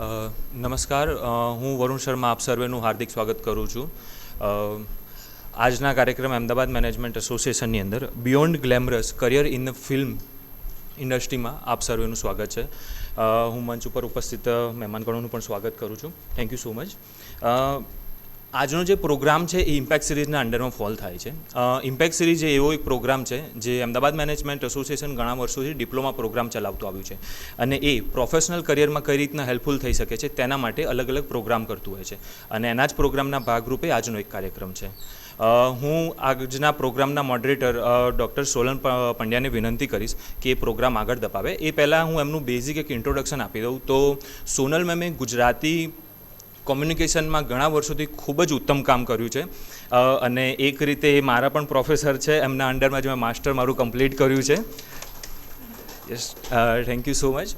નમસ્કાર, હું વરુણ શર્મા આપ સર્વેનું હાર્દિક સ્વાગત કરું છું. આજના કાર્યક્રમ અમદાવાદ મેનેજમેન્ટ એસોસિએશનની અંદર beyond glamorous career in the film ઇન્ડસ્ટ્રીમાં આપ સર્વેનું સ્વાગત છે. હું મંચ ઉપર ઉપસ્થિત મહેમાનગણોનું પણ સ્વાગત કરું છું. Thank you so much. આજનો જે પ્રોગ્રામ છે એ ઇમ્પેક્ટ સિરીઝના અંડરમાં ફોલ થાય છે. ઇમ્પેક્ટ સિરીઝ એ એવો એક પ્રોગ્રામ છે જે અમદાવાદ મેનેજમેન્ટ એસોસિએશન ઘણા વર્ષોથી ડિપ્લોમા પ્રોગ્રામ ચલાવતું આવ્યું છે અને એ પ્રોફેશનલ કરિયરમાં કઈ રીતના હેલ્પફુલ થઈ શકે છે તેના માટે અલગ અલગ પ્રોગ્રામ કરતું હોય છે અને એના જ પ્રોગ્રામના ભાગરૂપે આજનો એક કાર્યક્રમ છે. હું આજના પ્રોગ્રામના મોડરેટર ડૉક્ટર સોલન પંડ્યાને વિનંતી કરીશ કે એ પ્રોગ્રામ આગળ ધપાવે. એ પહેલાં હું એમનું બેઝિક એક ઇન્ટ્રોડક્શન આપી દઉં તો સોનલ મેમે ગુજરાતી કોમ્યુનિકેશનમાં ઘણા વર્ષોથી ખૂબ જ ઉત્તમ કામ કર્યું છે અને એક રીતે એ મારા પણ પ્રોફેસર છે. એમના અંડરમાં જ મેં માસ્ટર મારું કમ્પ્લીટ કર્યું છે. Yes, thank you so much.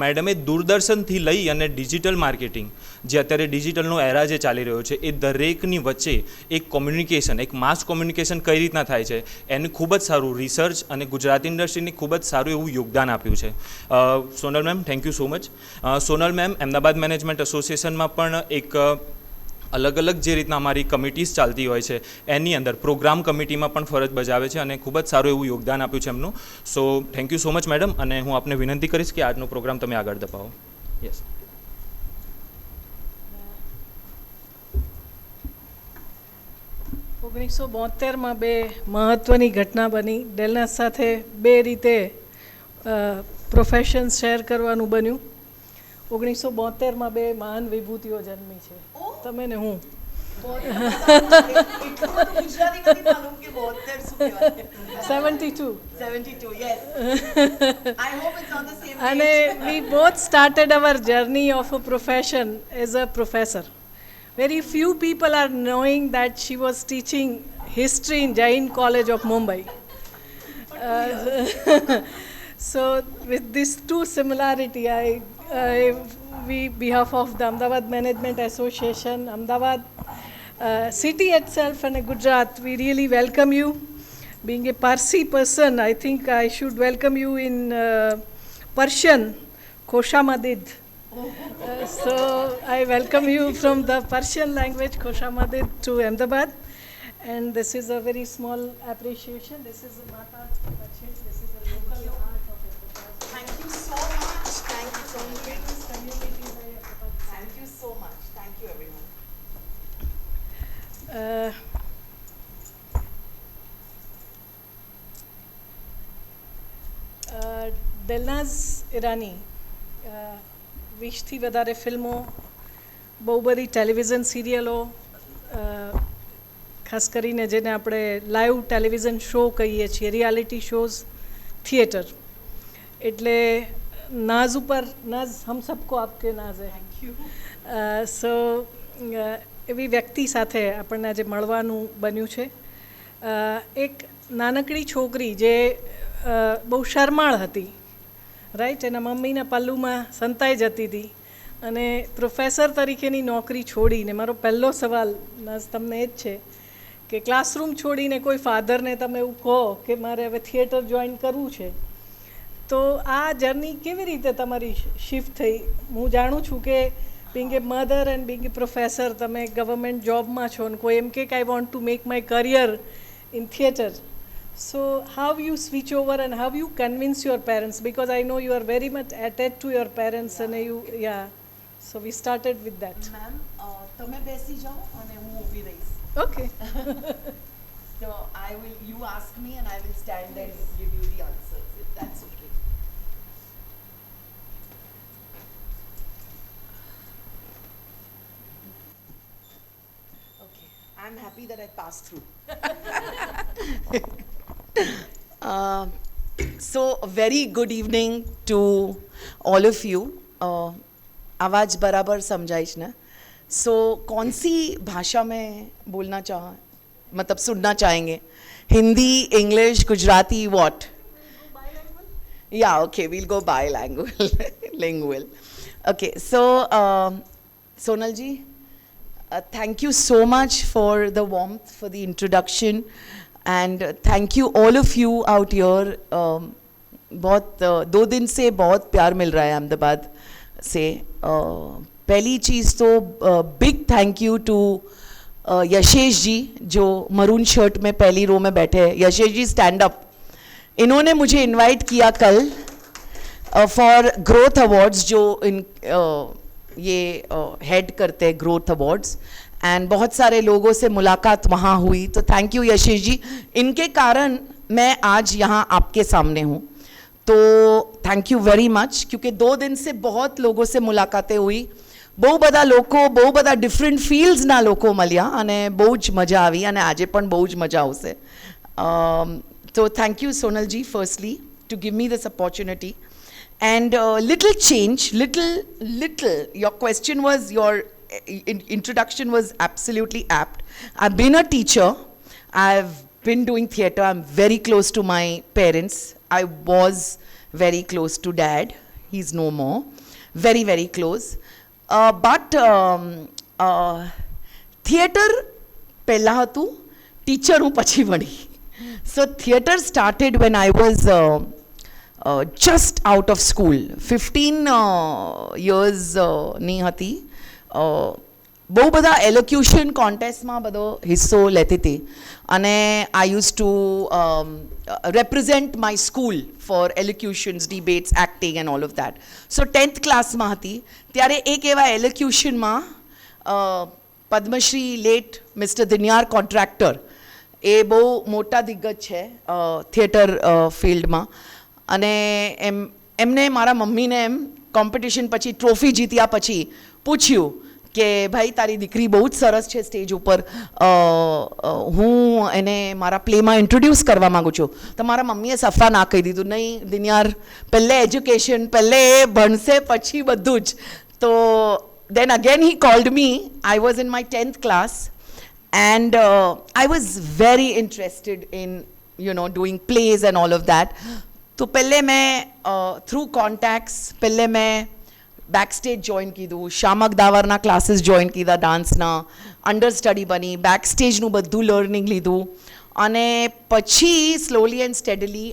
મેડમે દૂરદર્શનથી લઈ અને ડિજિટલ માર્કેટિંગ, જે અત્યારે ડિજિટલનો એરા જે ચાલી રહ્યો છે, એ દરેકની વચ્ચે એક કોમ્યુનિકેશન, એક માસ કોમ્યુનિકેશન કઈ રીતના થાય છે એનું ખૂબ જ સારું રિસર્ચ અને ગુજરાતી ઇન્ડસ્ટ્રીને ખૂબ જ સારું એવું યોગદાન આપ્યું છે. Sonal ma'am, thank you so much. Sonal ma'am Ahmedabad management એસોસિએશનમાં પણ એક અલગ અલગ જે રીતના અમારી કમિટીઝ ચાલતી હોય છે એની અંદર પ્રોગ્રામ કમિટીમાં પણ ફરજ બજાવે છે અને ખૂબ જ સારું એવું યોગદાન આપ્યું છે એમનું. So thank you so much madam, અને હું આપને વિનંતી કરીશ કે આજનો પ્રોગ્રામ તમે આગળ ધપાવો. યસ. 1972માં બે મહત્ત્વની ઘટના બની. ડેલના સાથે બે રીતે પ્રોફેશન શેર કરવાનું બન્યું. 1972માં બે મહાન વિભૂતિઓ જન્મી છે, તમે ને હું. અને we both started our journey of a profession as a professor. Very few people are knowing that she was teaching history in Jain College of Mumbai. So with these two similarity, we behalf of the Ahmedabad Management Association, Ahmedabad city itself and Gujarat, we really welcome you. Being a Parsi person, I think I should welcome you in Persian, Khoshamadid. So I welcome you from the Persian language, Khoshamadid, to Ahmedabad. And this is a very small appreciation. This is a Mata's purchase. This is a local art of Ahmedabad. Thank you so much. Thank you so much. Thank you so much. Thank you everyone. દિલનાઝ Irani 20થી વધારે ફિલ્મો, બહુ બધી television સિરિયલો, ખાસ કરીને જેને આપણે live television show કહીએ છીએ, રિયાલિટી શોઝ, થિયેટર. એટલે નાઝ ઉપર નાઝ હમ સબકો આપકે નાઝ હૈ. સો એવી વ્યક્તિ સાથે આપણને આજે મળવાનું બન્યું છે. એક નાનકડી છોકરી જે બહુ શરમાળ હતી, રાઈટ, એના મમ્મીના પલ્લુમાં સંતાઈ જતી હતી અને પ્રોફેસર તરીકેની નોકરી છોડીને, મારો પહેલો સવાલ તમને એ જ છે કે ક્લાસરૂમ છોડીને કોઈ ફાધરને તમે એવું કહો કે મારે હવે થિયેટર જોઈન કરવું છે, તો આ જર્ની કેવી રીતે તમારી શિફ્ટ થઈ? હું જાણું છું કે Bing A mother and Bing A professor તમે ગવર્મેન્ટ જોબમાં છો અને કોઈ એમ કે I want to make my career in theatre. So how you switch over and how you convince your parents, because I know you are very much attached to your parents and you, yeah, so we started with that. Ma'am, તમે બેસી જાઓ અને હું ઊભી રહીશ. Okay. So you ask me and I will stand and give you the answers, if that's okay. Okay, I'm happy that I passed through. So a very good evening to all of you. आवाज़ बराबर समझाइश ना? So कौन सी भाषा में बोलना मतलब सुनना चाहेंगे? Hindi, English, Gujarati, what? Yeah, okay, we'll go bilingual. Okay, so Sonal ji, thank you so much for the warmth, for the introduction. And thank you all of you out here. बहुत 2 दिन से बहुत प्यार मिल रहा है अहमदाबाद से पहली चीज़ तो big thank you to Yashesh जी जो मरून शर्ट में पहली रो में बैठे हैं. Yashesh G stand up. इन्होंने मुझे इनवाइट किया कल फॉर ग्रोथ अवार्ड्स जो ये हेड करते हैं ग्रोथ अवार्ड्स, एंड बहुत सारे लोगों से मुलाकात वहाँ हुई. तो थैंक यू यशेश जी, इनके कारण मैं आज यहाँ आपके सामने हूँ. तो થેન્ક યુ વેરી મચ, क्योंकि 2 दिन से बहुत लोगों से मुलाकातें हुई. બહુ બધા લોકો, બહુ બધા ડિફરન્ટ ફિલ્ડ્સના લોકો મળ્યા અને બહુ જ મજા આવી અને આજે પણ બહુ જ મજા આવશે. તો થેન્ક યુ સોનલજી firstly to give me this opportunity. And little change, little, your question was, your introduction was absolutely apt. I've been a teacher, I've been doing theatre, I'm very close to my parents. I was very close to dad, he's no more, very very close. But theatre પહેલાં હતું, teacher હું પછી બની. So theatre started when I was just out of school, 15 years ની હતી. બહુ બધા એલોક્યુશન કોન્ટેસ્ટમાં બધો હિસ્સો લેતી હતી અને I use to represent my school for elocutions, debates, acting and all of that. So 10th ક્લાસમાં હતી ત્યારે એક એવા એલોક્યુશનમાં પદ્મશ્રી લેટ મિસ્ટર દિનિયાર કોન્ટ્રાક્ટર, એ બહુ મોટા દિગ્ગજ છે થિયેટર ફિલ્ડમાં, અને એમને મારા મમ્મીને એમ કોમ્પિટિશન પછી ટ્રોફી જીત્યા પછી પૂછ્યું કે ભાઈ તારી દીકરી બહુ જ સરસ છે સ્ટેજ ઉપર, હું એને મારા પ્લેમાં ઇન્ટ્રોડ્યુસ કરવા માગું છું. તો મારા મમ્મીએ સફા ના કહી દીધું, નહીં દિનિયાર, પહેલે એજ્યુકેશન, પહેલે એ ભણશે પછી બધું જ. તો then again he called me. I was in my 10th class and I was very interested in, you know, doing plays and all of that. तो पहले मैं through contacts पहले मैं બેકસ્ટેજ જોઈન કીધું, શામક દાવરના ક્લાસીસ જોઈન કીધા ડાન્સના, under study બની, બેકસ્ટેજનું બધું learning લીધું અને પછી slowly and steadily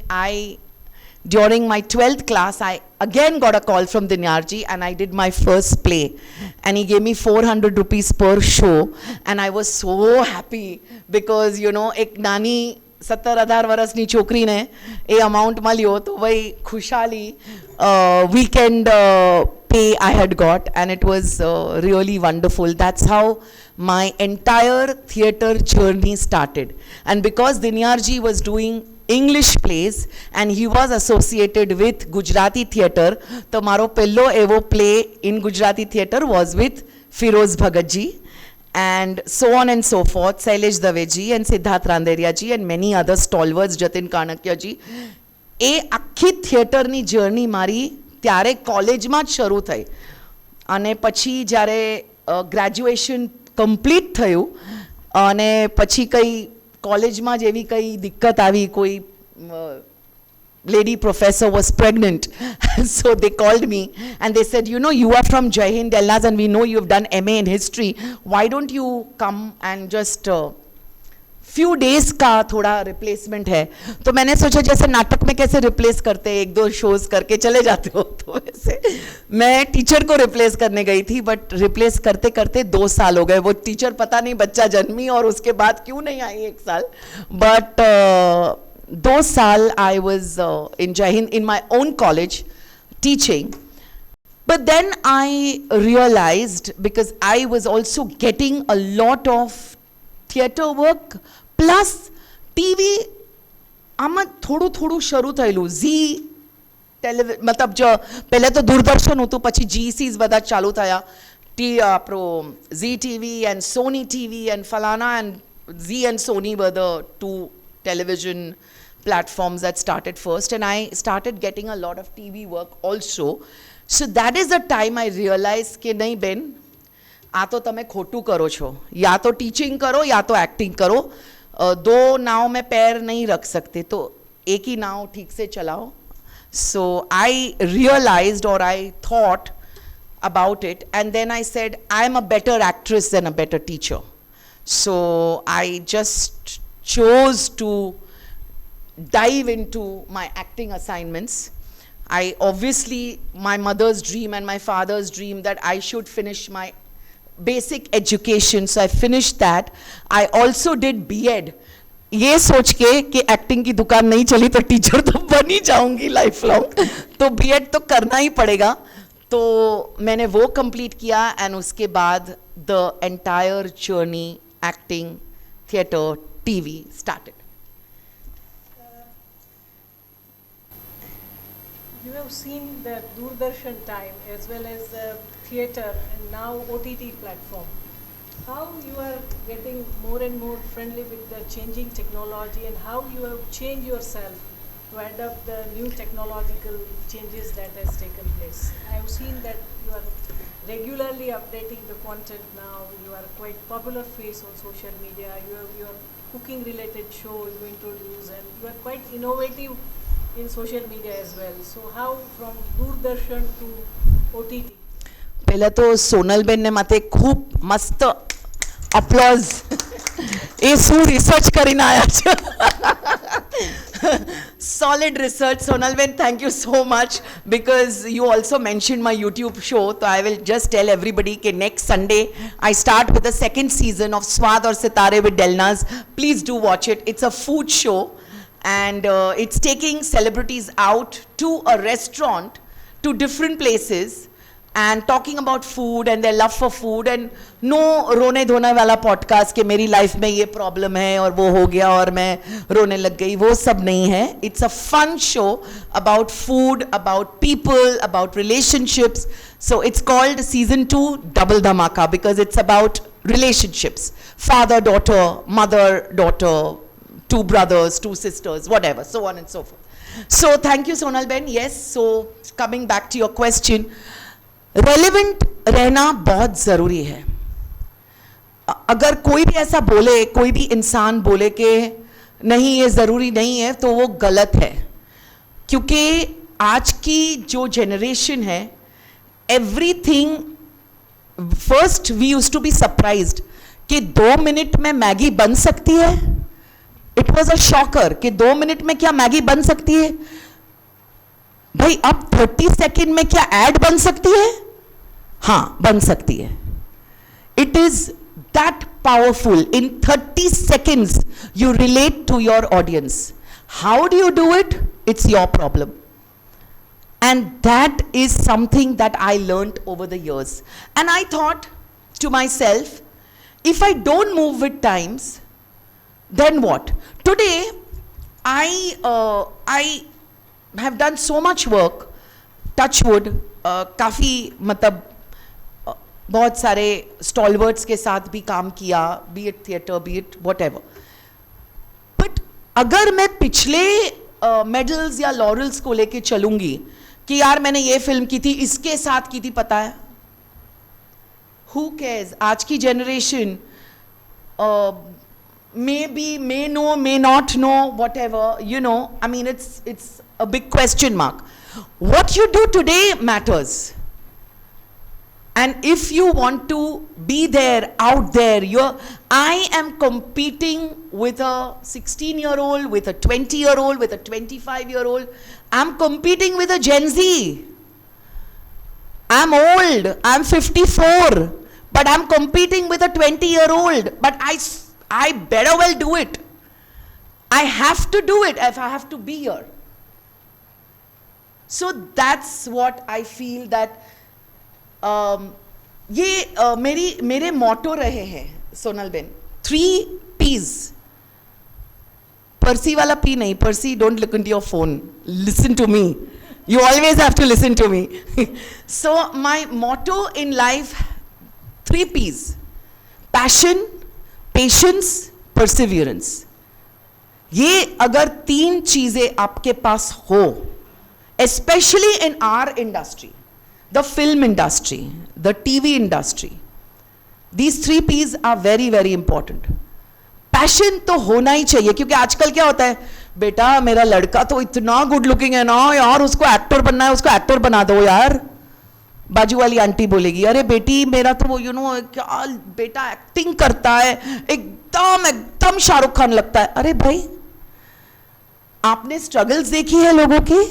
during my 12th class I again got a call from Dinyarji and I did my first play and he gave me 400 rupees per show and I was so happy because you know એક નાની 17-18 વર્ષની છોકરીને એ amount મળ્યો તો ભાઈ ખુશાલી weekend pay I had got and it was really wonderful. That's how my entire theatre journey started. And because Dinyarji was doing English plays and he was associated with Gujarati theatre, તો મારો પહેલો એવો play in Gujarati theatre was with Firoz Bhagat ji and so on and so forth, Sailesh Dave ji and Siddharth Randeria ji and many other stalwarts, Jatin Kanakya ji. એ આખી થિયેટરની journey મારી ત્યારે કોલેજમાં જ શરૂ થઈ અને પછી જ્યારે ગ્રેજ્યુએશન કમ્પ્લીટ થયું અને પછી કંઈ કોલેજમાં જ એવી કંઈ દિક્કત આવી, કોઈ lady professor was pregnant so they called me and they said, you know, you are from Jai Hind Delnas and we know you've done MA in history, why don't you come and just few days का थोड़ा replacement है. तो मैंने सोचा जैसे नाटक में कैसे रिप्लेस करते हैं, 1-2 शोज करके चले जाते हो, तो वैसे मैं टीचर को रिप्लेस करने गई थी. बट रिप्लेस करते करते 2 साल हो गए. वो टीचर पता नहीं बच्चा जन्मी और उसके बाद क्यों नहीं आई 1 साल, बट 2 साल आई वॉज इन जय Hind in my own college teaching. But then I realized, because I was also getting a lot of theatre work plus TV, આમાં થોડું થોડું શરૂ થયેલું. ઝી મતલબ જો પહેલે તો દૂરદર્શન હતું, પછી GCs બધા ચાલુ થયા, આપણો Zee TV and Sony TV and ફલાના, and Zee and Sony were the 2 television platforms that started first, and I started getting a lot of TV work also. So that is the time I realized કે નહીં બેન, આ તો તમે ખોટું કરો છો, યા તો ટીચિંગ કરો યા તો એક્ટિંગ કરો, 2 નાવ में पैर नहीं रख सकते, तो एक ही नाव ठीक से चलाओ. So I realized, or I thought about it, and then I said I am a better actress than a better teacher. So I just chose to dive into my acting assignments. I obviously, my mother's dream and my father's dream that I should finish my basic education, so I finished that. I also did B.Ed. ये सोच के कि acting की दुकान नहीं चली तो teacher तो बन ही जाऊंगी लाइफ लॉन्ग, तो B.Ed तो करना ही पड़ेगा. तो मैंने वो कंप्लीट किया एंड उसके बाद the entire journey acting, theatre, TV started. You have seen the Doordarshan time as well as the theatre and now OTT platform. How you are getting more and more friendly with the changing technology and how you have changed yourself to adapt the new technological changes that has taken place. I have seen that you are regularly updating the content now. You are quite popular face on social media. You have your cooking related show you introduce and you are quite innovative in social media as well. So how from Doordarshan to OTT? પહેલા તો સોનલબેનને માથે ખૂબ મસ્ત applause. એ શું research કરીને આવ્યા છે. Solid research, Sonalben. Thank you so much, because you also mentioned my YouTube show. So I will just tell everybody that next Sunday I start with the second season of Swad aur Sitare with Delnaz. Please do watch it. It's a food show, and it's taking celebrities out to a restaurant, to different places, and talking about food and their love for food, and no रोने धोने वाला podcast कि मेरी life में ये problem है और वो हो गया और मैं रोने लग गई, वो सब नहीं है. It's a fun show about food, about people, about relationships. So it's called season 2 double Dhamaka because it's about relationships, father daughter, mother daughter, 2 brothers, 2 sisters, whatever, so on and so forth. So thank you Sonal Ben. Yes, so coming back to your question, relevant रहना बहुत ज़रूरी है. अगर कोई भी ऐसा बोले, कोई भी इंसान बोले कि नहीं ये ज़रूरी नहीं है, तो वो गलत है. क्योंकि आज की जो जनरेशन है, everything, first we used to be surprised कि 2 मिनट में मैगी बन सकती है. इट वॉज अ शॉकर कि 2 मिनट में क्या मैगी बन सकती है. भाई अब 30 सेकेंड में क्या एड बन सकती है. हाँ, बन सकती है. It is that powerful. In 30 seconds you relate to your audience. How do you do it? It's your problem. And that is something that I learned over the years. And I thought to myself, if I don't move with times, then what? Today I have done so much work, touch wood, काफ़ी मतलब बहुत सारे stalwarts के साथ भी काम किया, B it theatre, B it what ever. But अगर मैं पिछले मेडल्स या लॉरल्स को लेके चलूंगी कि यार मैंने ये फिल्म की थी, इसके साथ की थी, पता है, हु केयर्स. आज की generation may know, may not know, whatever, you know, I mean it's a big question mark. What you do today matters. And if you want to be there, out there, I am competing with a 16-year-old, with a 20-year-old, with a 25-year-old. I'm competing with a Gen Z. I'm old, I'm 54, but I'm competing with a 20-year-old. But I better well do it. I have to do it if I have to be here. So that's what I feel that ये मेरे मोटो रहे हैं Sonal Ben. 3 P's. पर्सी वाला P नहीं. पर्सी, don't look into your phone. Listen to me. You always have to listen to me. So my motto in life, 3 P's. Passion, patience, perseverance. ये अगर 3 चीजें आपके पास हो, especially in our industry, the film industry, the TV industry, these 3 P's are very very important. Passion तो होना ही चाहिए, क्योंकि आजकल क्या होता है, बेटा मेरा लड़का तो इतना गुड लुकिंग है ना यार, उसको एक्टर बनना है, उसको एक्टर बना दो यार. बाजू वाली आंटी बोलेगी, अरे बेटी मेरा तो वो क्या बेटा एक्टिंग करता है, एकदम एकदम शाहरुख खान लगता है. अरे भाई, आपने स्ट्रगल्स देखी है लोगों की.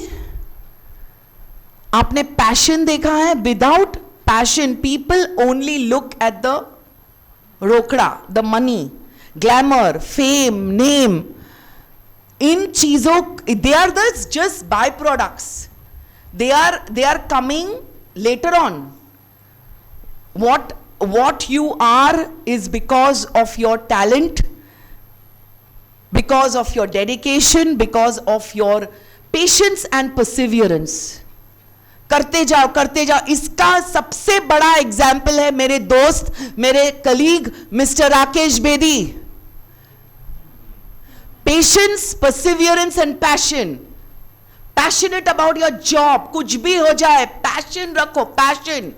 आपने पैशन देखा है? Without passion people only look at the रोकड़ा, the money, glamour, fame, name. इन चीजों, they are the just by products. They are coming later on. What you are is because of your talent, because of your dedication, because of your patience and perseverance. करते जाओ. इसका सबसे बड़ा example है मेरे दोस्त, मेरे colleague mister Rakesh Bedi. Patience, perseverance and passion. Passionate about your job. कुछ भी हो जाए, passion रखो, passion.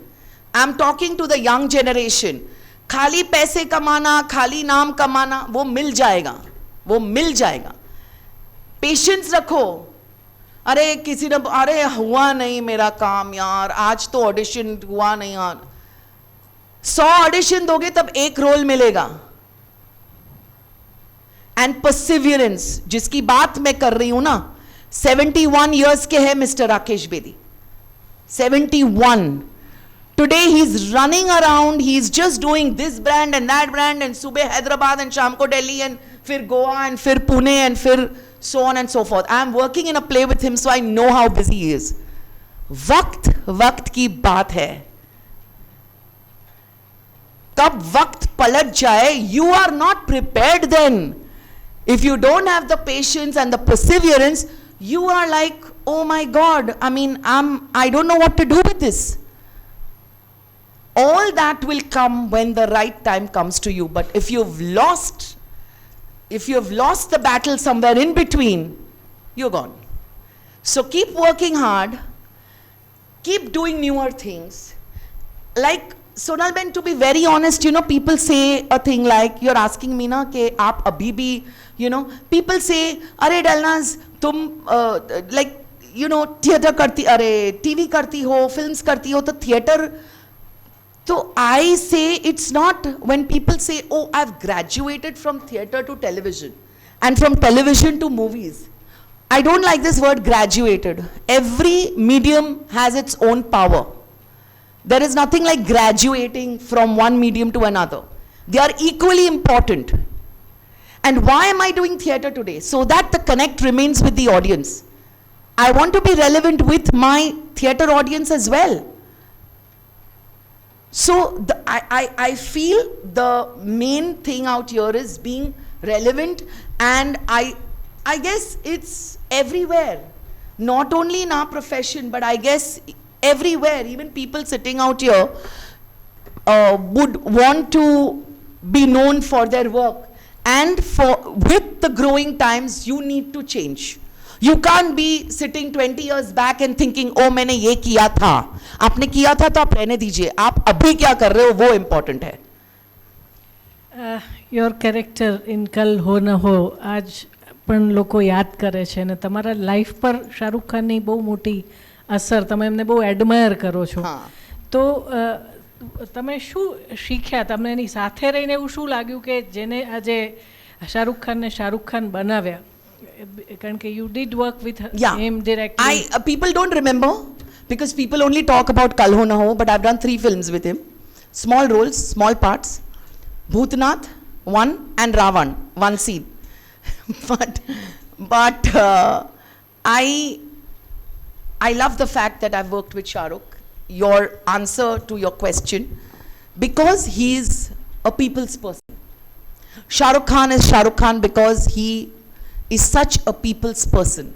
I'm talking to the young generation. खाली पैसे कमाना, खाली नाम कमाना, वो मिल जाएगा. Patience रखो. अरे किसी ने, अरे हुआ नहीं मेरा काम यार, आज तो ऑडिशन हुआ नहीं यार. 100 ऑडिशन दोगे तब एक रोल मिलेगा. एंड perseverance, जिसकी बात मैं कर रही हूं ना, 71 years के है mister Rakesh Bedi. 71. Today he's running around, he's just doing this brand and that brand, and सुबह हैदराबाद and शाम को दिल्ली and फिर गोवा and फिर पुणे and फिर so on and so forth. I am working in a play with him, so I know how busy he is. वक्त की बात है. कब वक्त पलट जाए, you are not prepared then. If you don't have the patience and the perseverance, you are like, oh my God, I mean, I don't know what to do with this. All that will come when the right time comes to you. But if you've lost the battle somewhere in between, you're gone. So keep working hard, keep doing newer things. Like Sonal Ben, to be very honest, people say a thing like, you're asking me na ke aap abhi bhi, people say, अरे डलनाज तुम like theatre करती, अरे TV करती हो, films करती हो, तो theatre. तो I say it's not. When people say, oh, I've graduated from theater to television and from television to movies, I don't like this word graduated. Every medium has its own power. There is nothing like graduating from one medium to another. They are equally important. And why am I doing theater today? So that the connect remains with the audience. I want to be relevant with my theater audience as well. So I feel the main thing out here is being relevant, and I guess it's everywhere. Not only in our profession, but I guess everywhere. Even people sitting out here would want to be known for their work. And with the growing times, you need to change. You can't be sitting 20 years back and thinking, oh, मैंने ये किया था. आपने किया था तो आप रहने दीजिए. आप अभी क्या कर रहे हो वो important है. યોર કેરેક્ટર ઇન કલ હો ન હો આજ પણ લોકો યાદ કરે છે, અને તમારા લાઈફ પર શાહરૂખ ખાનની બહુ મોટી અસર, તમે એમને બહુ એડમાયર કરો છો. તો તમે શું શીખ્યા? તમને એની સાથે રહીને એવું શું લાગ્યું કે જેને આજે શાહરૂખ ખાનને શાહરૂખ ખાન બનાવ્યા? કારણ કે you did work with him directly. People don't remember because people only talk about Kal Ho Na Ho, but I've done 3 films with him. Small roles, small parts. Bhootnath 1 and Ravan 1 scene. but I love the fact that I've worked with Shah Rukh. Your answer to your question, because he is a people's person. Shah Rukh Khan is Shah Rukh Khan because he is such a people's person.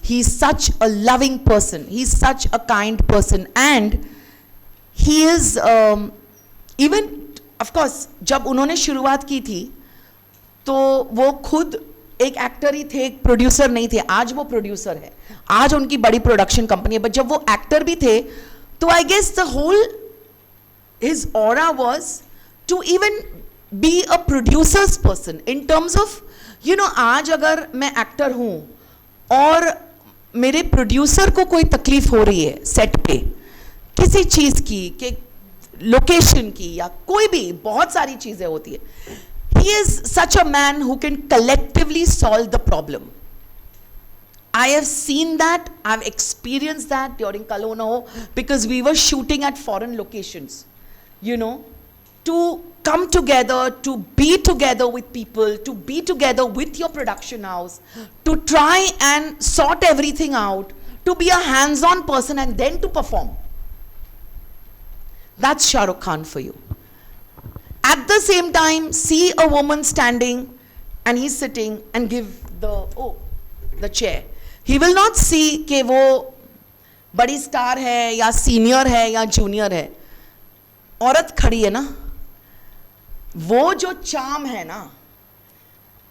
He is such a loving person. He is such a kind person, and he is even, of course, जब उन्होंने शुरुआत की थी तो वो खुद एक actor ही थे, एक प्रोड्यूसर नहीं थे. आज वो प्रोड्यूसर है, आज उनकी बड़ी प्रोडक्शन कंपनी है. बट जब वो एक्टर भी थे तो I guess the whole his aura was to even be a producer's person in terms of, आज अगर मैं एक्टर हूँ और मेरे प्रोड्यूसर को कोई तकलीफ हो रही है सेट पे किसी चीज़ की, कि लोकेशन की या कोई भी, बहुत सारी चीज़ें होती है. He is such a man who can collectively solve the problem. I have seen that, I've experienced that during Kalono, because we were shooting at foreign locations, you know, to come together, to be together with people, to be together with your production house, to try and sort everything out, to be a hands-on person and then to perform. That's Shah Rukh Khan for you. At the same time, see a woman standing and he's sitting and give the chair. He will not see कि वो बड़ी star है या senior है या junior है. औरत खड़ी है ना, वो जो चार्म है ना,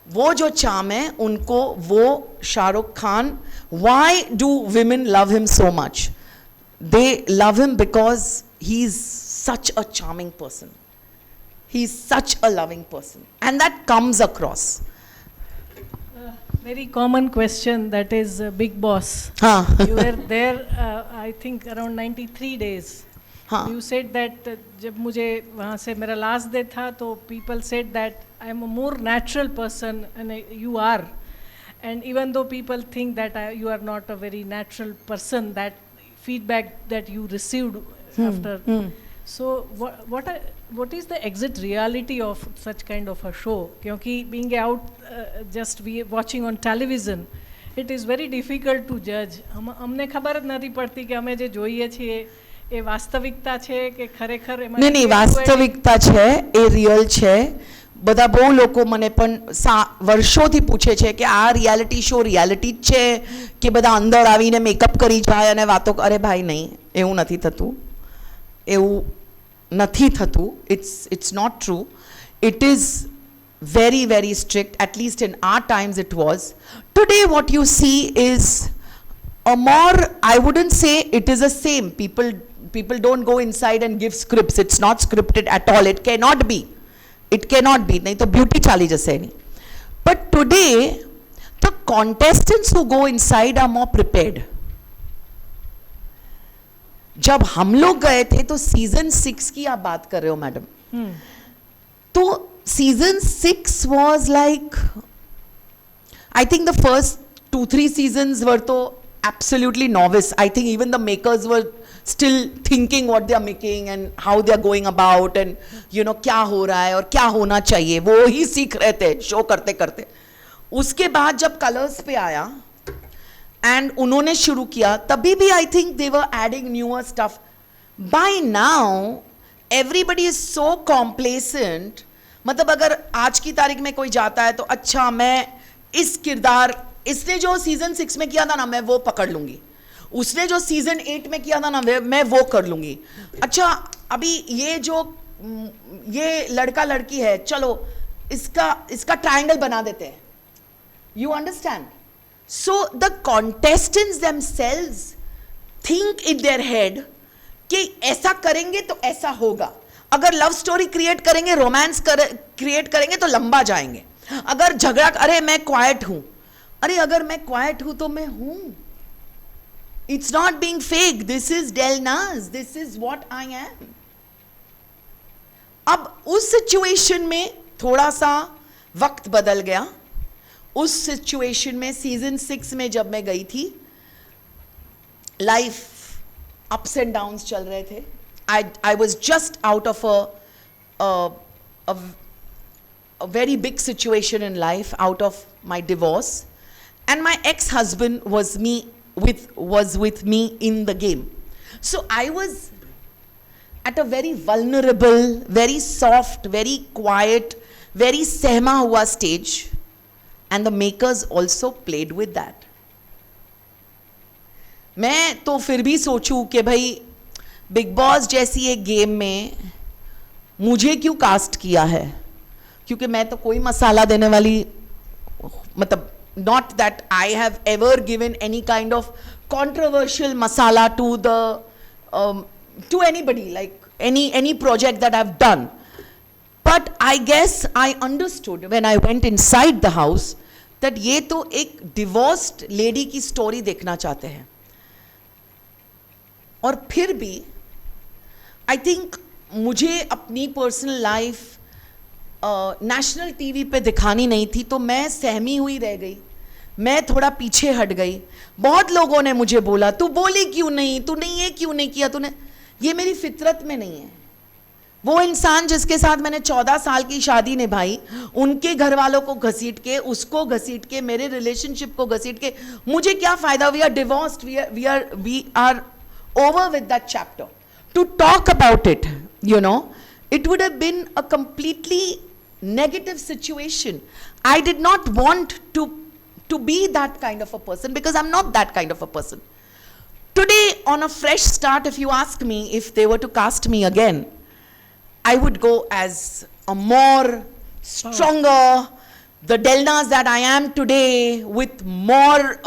वो जो चार्म है उनको, वो Shahrukh Khan, why do women love him so much? They love him because he's such a charming person. He's such a loving person. And that comes across. Very common question, that is Big Boss. हाँ. You were there, I think around 93 days. हाँ. You said that जब मुझे वहाँ से मेरा last day था, तो people said that I am a more natural person and you are. And even though people think that you are not a very natural person, that feedback that you received after. So what is the exit reality of such kind of a show? क्योंकि being out just watching on television, it is very difficult to judge. हमने खबर જ નથી પડતી કે અમે જે જોઈએ છીએ એ વાસ્તવિકતા છે કે ખરેખર એમાં નહીં, વાસ્તવિકતા છે, એ રિયલ છે. બધા બહુ લોકો મને પણ વર્ષોથી પૂછે છે કે આ રિયાલિટી શો રિયાલિટી જ છે કે બધા અંદર આવીને મેકઅપ કરી જાય અને વાતો. અરે ભાઈ નહીં, એવું નથી થતું, એવું નથી થતું. It's not true. It is very, very strict. At least in our times it was. Today what you see is a more, I wouldn't say it is the same. People don't go inside and give scripts. It's not scripted at all. It cannot be. It cannot be. नहीं तो beauty चाली जैसे नहीं. But today the contestants who go inside are more prepared. जब हम लोग गए थे तो सीजन 6 की आप बात कर रहे हो मैडम, तो season 6 was like, I think the first 2-3 seasons were तो absolutely novice. I think even the makers were still thinking what they are making and how they are going about and you know क्या हो रहा है और क्या होना चाहिए, वो ही सीख रहे थे शो करते करते. उसके बाद जब कलर्स पे आया एंड उन्होंने शुरू किया, तभी भी I think they were adding newer stuff. By now everybody is so complacent. मतलब अगर आज की तारीख में कोई जाता है तो अच्छा मैं इस किरदार, इसने जो सीजन 6 में किया था ना मैं वो पकड़ लूंगी, उसने जो सीजन 8 में किया था ना मैं वो कर लूंगी. अच्छा अभी ये लड़का लड़की है, चलो इसका ट्रायंगल बना देते हैं. You understand? So the contestants themselves think in their head कि ऐसा करेंगे तो ऐसा होगा. अगर लव स्टोरी क्रिएट करेंगे, रोमांस क्रिएट करेंगे तो लंबा जाएंगे. अगर झगड़ा, अरे मैं क्वाइट हूं, अरे अगर मैं क्वाइट हूं तो मैं हूं. It's not being fake. This is Del Naz. This is what I am. अब उस सिचुएशन में थोड़ा सा वक्त बदल गया. उस सिचुएशन में सीजन 6 में जब मैं गई थी, लाइफ अप्स एंड डाउन्स चल रहे थे. I was just out of a very big situation in life, out of my divorce, and my ex-husband was with me in the game. So I was at a very vulnerable, very soft, very quiet, very सहमा हुआ stage. And the makers also played with that. मैं तो फिर भी सोचूं कि भाई big boss जैसी एक गेम में मुझे क्यों कास्ट किया है, क्योंकि मैं तो कोई मसाला देने वाली, मतलब not that I have ever given any kind of controversial masala to anybody, like any project that I've done. But I guess I understood when I went inside the house that ये तो एक divorced lady की story देखना चाहते हैं. और फिर भी I think मुझे अपनी personal life नेशनल टीवी पे दिखानी नहीं थी, तो मैं सहमी हुई रह गई मैं थोड़ा पीछे हट गई. बहुत लोगों ने मुझे बोला तू बोली क्यों नहीं, तूने ये क्यों नहीं किया, तूने ये मेरी फितरत में नहीं है. वो इंसान जिसके साथ मैंने 14 साल की शादी निभाई, उनके घर वालों को घसीट के, उसको घसीट के, मेरे रिलेशनशिप को घसीट के मुझे क्या फायदा. We are divorced, we are over with that chapter. To talk about it, you know, it would have been a completely negative situation. I did not want to be that kind of a person because I'm not that kind of a person. Today, on a fresh start, if you ask me if they were to cast me again, I would go as a more stronger, the Delnas that I am today, with more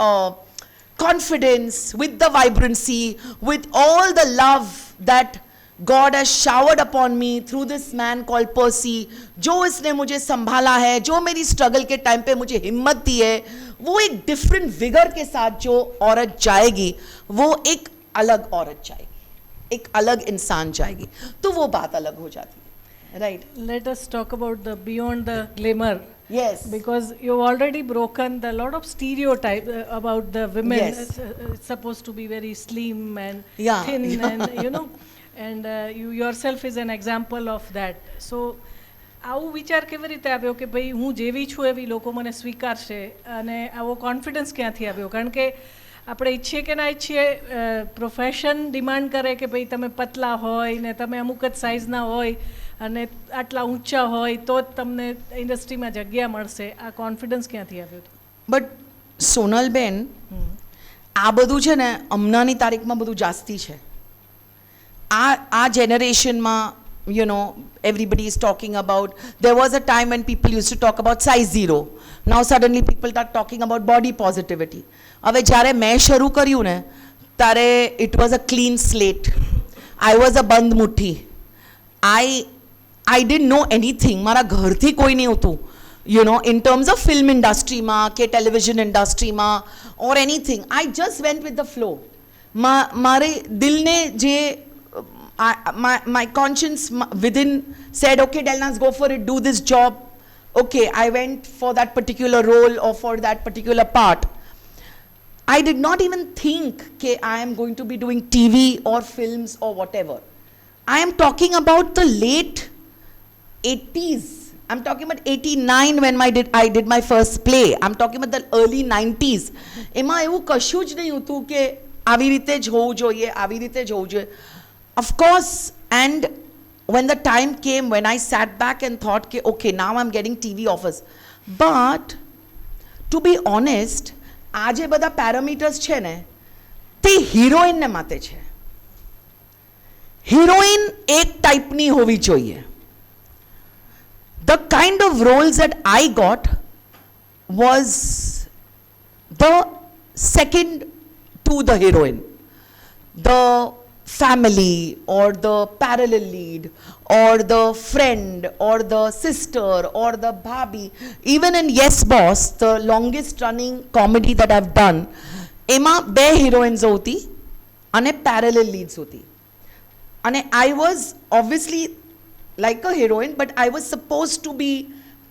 confidence, with the vibrancy, with all the love that God has showered upon me through this man called Percy. जो इसने मुझे संभाला है, जो मेरी struggle के time पे मुझे हिम्मत दी है, वो एक डिफरेंट विगर के साथ जो औरत जाएगी, वो एक अलग औरत जाएगी, एक अलग इंसान जाएगी. तो वो बात अलग हो जाती है, right? Let us talk about the beyond the glamour. Yes. Because you've already broken the lot of stereotype about the women. Yes. It's supposed to be very slim and Yeah. thin and you know, and you yourself is an example of that. So આવું વિચાર કેવી રીતે આવ્યો કે ભાઈ હું જેવી છું એવી લોકો મને સ્વીકારશે, અને આવો કોન્ફિડન્સ ક્યાંથી આવ્યો? કારણ કે આપણે ઈચ્છીએ કે ના ઈચ્છીએ, પ્રોફેશન ડિમાન્ડ કરે કે ભાઈ તમે પતલા હોય ને તમે અમુક જ સાઇઝના હોય અને આટલા ઊંચા હોય તો જ તમને ઇન્ડસ્ટ્રીમાં જગ્યા મળશે. આ કોન્ફિડન્સ ક્યાંથી આવ્યો હતો? બટ સોનલબેન, આ બધું છે ને હમણાંની તારીખમાં બધું જાસ્તી છે. આ જેનરેશનમાં you know, everybody is talking about, there was a time when people used to talk about size 0. Now suddenly people are talking about body positivity. હવે જ્યારે મેં શરૂ કર્યું ને ત્યારે it was a clean slate. I was a બંધ મુઠ્ઠી. I didn't know anything. મારા ઘરથી કોઈ નહીં હતું, you know, in terms of film industry માં કે television industry માં or anything. I just went with the flow. મારે દિલને જે my conscience within said, okay, Delnas, go for it, do this job. Okay, I went for that particular role or for that particular part. I did not even think that I am going to be doing TV or films or whatever. I am talking about the late 80s. I'm talking about 89 when I did my first play. I'm talking about the early 90s. એમાં એવું કશું જ નહીં હતું કે આવી રીતે જ હોવું જોઈએ, આવી રીતે જ હોવું જોઈએ. Of course, and when the time came, when I sat back and thought, okay, now I'm getting TV offers. But, to be honest, આજે બધા parameters છે ને, તે heroine ને માટે છે. Heroine એક ટાઈપની હોવી જોઈએ. The kind of roles that I got was the second to the heroine. The family or the parallel lead or the friend or the sister or the bhabhi. Even in Yes Boss, the longest running comedy that I've done, એમાં બે heroines હોતી અને parallel leads હોતી. અને I was obviously like a heroine, but I was supposed to be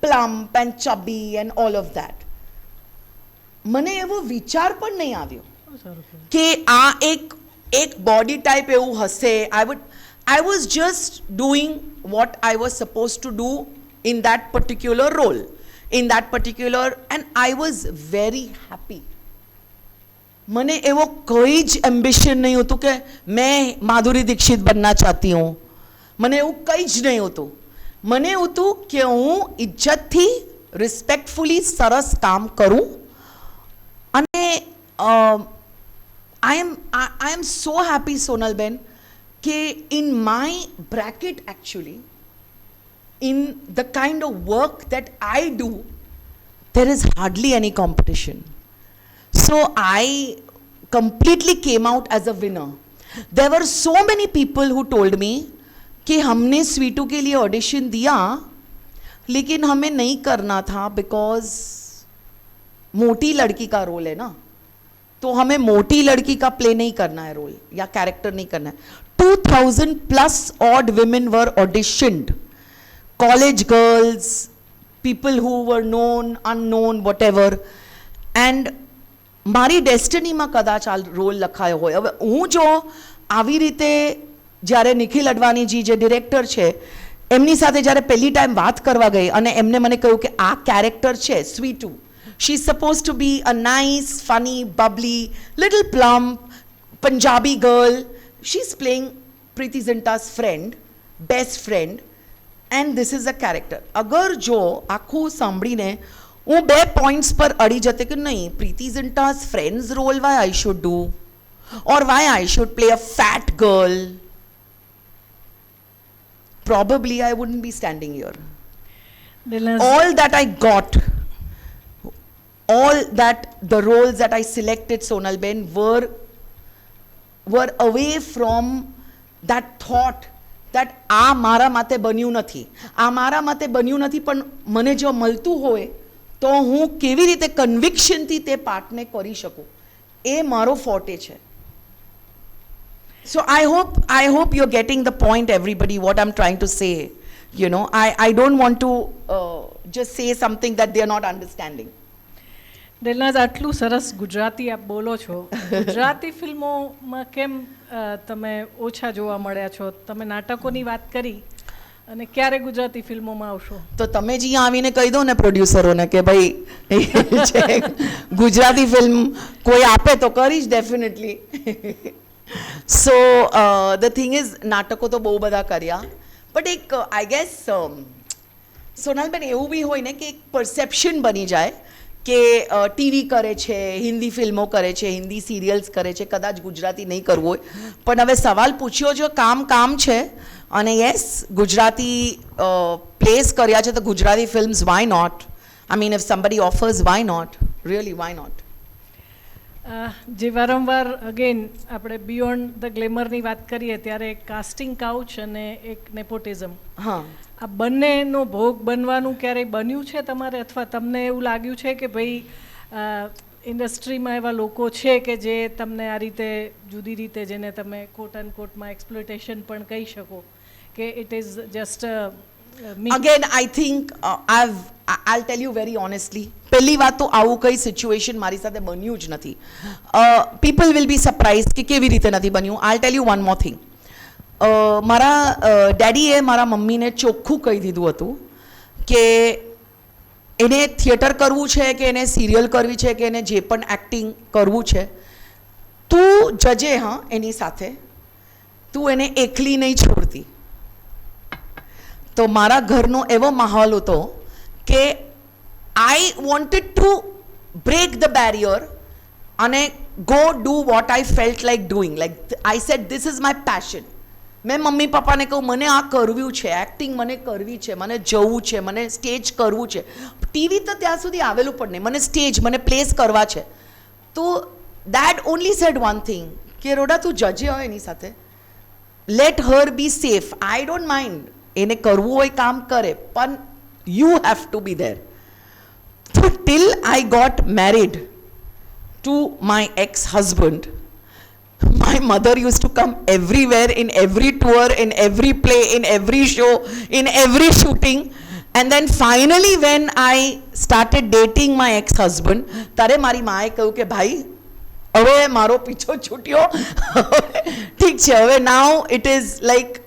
plump and chubby and all of that. મને એવો વિચાર પણ નહીં આવ્યો કે આ એક body type એવું હશે. I was just doing what I was supposed to do in that particular role, in that particular, and I was very happy. મને એવો કોઈ જ ambition નહીં હતું કે मैं माधुरी दीक्षित बनना चाहती हूँ. મને એવું કંઈ જ નહીં હતું. મને હતું કે હું ઇજ્જતથી રિસ્પેક્ટફુલી સરસ કામ કરું. અને I am so happy, Sonal Ben, that in my bracket actually, in the kind of work that I do, there is hardly any competition. So I completely came out as a winner. There were so many people who told me कि हमने स्वीटू के लिए audition दिया लेकिन हमें नहीं करना था बिकॉज मोटी लड़की का रोल है ना, तो हमें मोटी लड़की का प्ले नहीं करना है, रोल या कैरेक्टर नहीं करना है. 2000 plus odd women were auditioned, college girls, people who were known, unknown, whatever, and મારી ડેસ્ટિનીમાં કદાચ આ રોલ લખાયો હોય. હવે હું જો આવી રીતે જ્યારે નિખિલ અડવાણીજી જે ડિરેક્ટર છે એમની સાથે જ્યારે પહેલી ટાઈમ વાત કરવા ગઈ અને એમને મને કહ્યું કે આ કેરેક્ટર છે Sweetu, she is suppose to be a nice, funny, bubbly, little plump, Punjabi girl. She is playing Preity Zinta's friend, best friend, and this is a character. અગર જો આખું સાંભળીને હું 2 પોઈન્ટ્સ પર અડી જતે કે નહીં, Preity Zinta's friend's role why I should do, or why I should play a fat girl, probably I wouldn't be standing here. All that I got, all that the roles that I selected, Sonal Ben, were away from that thought that આ મારા માટે બન્યું નથી, આ મારા માટે બન્યું નથી, પણ મને જો મળતું હોય તો હું કેવી રીતે કન્વિક્શનથી તે પાર્ટને કરી શકું, એ મારો ફોર્ટે છે. So I hope you're getting the point, everybody, what I'm trying to say. You know, I don't want to just say something that they're not understanding. દિલનાઝ, આટલું સરસ ગુજરાતી આપ બોલો છો, ગુજરાતી ફિલ્મોમાં કેમ તમે ઓછા જોવા મળ્યા છો? તમે નાટકોની વાત કરી અને ક્યારે ગુજરાતી ફિલ્મોમાં આવશો? તો તમે જ અહીંયા આવીને કહી દો ને પ્રોડ્યુસરોને કે ભાઈ ગુજરાતી ફિલ્મ કોઈ આપે તો કરીશ definitely. So the thing is, નાટકો તો બહુ બધા કર્યા, બટ એક આઈ ગેસ સોનલબેન એવું બી હોય ને કે એક પરસેપ્શન બની જાય કે ટીવી કરે છે, હિન્દી ફિલ્મો કરે છે, હિન્દી સિરિયલ્સ કરે છે, કદાચ ગુજરાતી નહીં કરવું હોય. પણ હવે સવાલ પૂછ્યો જો, કામ છે, અને યસ ગુજરાતી પ્લેસ કર્યા છે તો Gujarati films why not? I mean if somebody offers, why not? Really why not? જે વારંવાર અગેન આપણે બિયોન્ડ ધ ગ્લેમરની વાત કરીએ ત્યારે એક કાસ્ટિંગ કાઉચ અને એક નેપોટિઝમ, હા, આ બંનેનો ભોગ બનવાનું ક્યારેય બન્યું છે તમારે, અથવા તમને એવું લાગ્યું છે કે ભાઈ ઇન્ડસ્ટ્રીમાં એવા લોકો છે કે જે તમને આ રીતે જુદી રીતે, જેને તમે કોટ એન્ડ કોટમાં એક્સપ્લોટેશન પણ કહી શકો, કે it is just again I think I'll tell you very honestly, પહેલી વાત તો આવું કઈ સિચ્યુએશન મારી સાથે બન્યું જ નથી. પીપલ વિલ બી સરપ્રાઇઝ કે કેવી રીતે નથી બન્યું. I'll tell you one more thing. મારા ડેડીએ મારા મમ્મીને ચોખ્ખું કહી દીધું હતું કે એને થિયેટર કરવું છે કે એને સિરિયલ કરવી છે કે એને જે પણ એક્ટિંગ કરવું છે, તું જજે, હા, એની સાથે, તું એને એકલી નહીં છોડતી. તો મારા ઘરનો એવો માહોલ હતો કે I wanted to break the barrier અને go do what I felt like doing. Like I said, this is my passion. મેં મમ્મી પપ્પાને કહું મને આ કરવું છે, એક્ટિંગ મને કરવી છે, મને જવું છે, મને સ્ટેજ કરવું છે. ટીવી તો ત્યાં સુધી આવેલું પણ નહીં, મને સ્ટેજ, મને પ્લેસ કરવા છે. તો dad only said one thing કે રોડા તું જજે હોય એની સાથે, let her be safe. I don't mind, એને કરવું હોય કામ કરે, પણ you have to be there. So till I got married to my ex-husband, my mother used to come everywhere, in every tour, in every play, in every show, in every shooting. And then finally when I started dating my ex-husband, ત્યારે મારી માએ કહ્યું કે ભાઈ હવે મારો પીછો છૂટ્યો, ઠીક છે, હવે now it is like,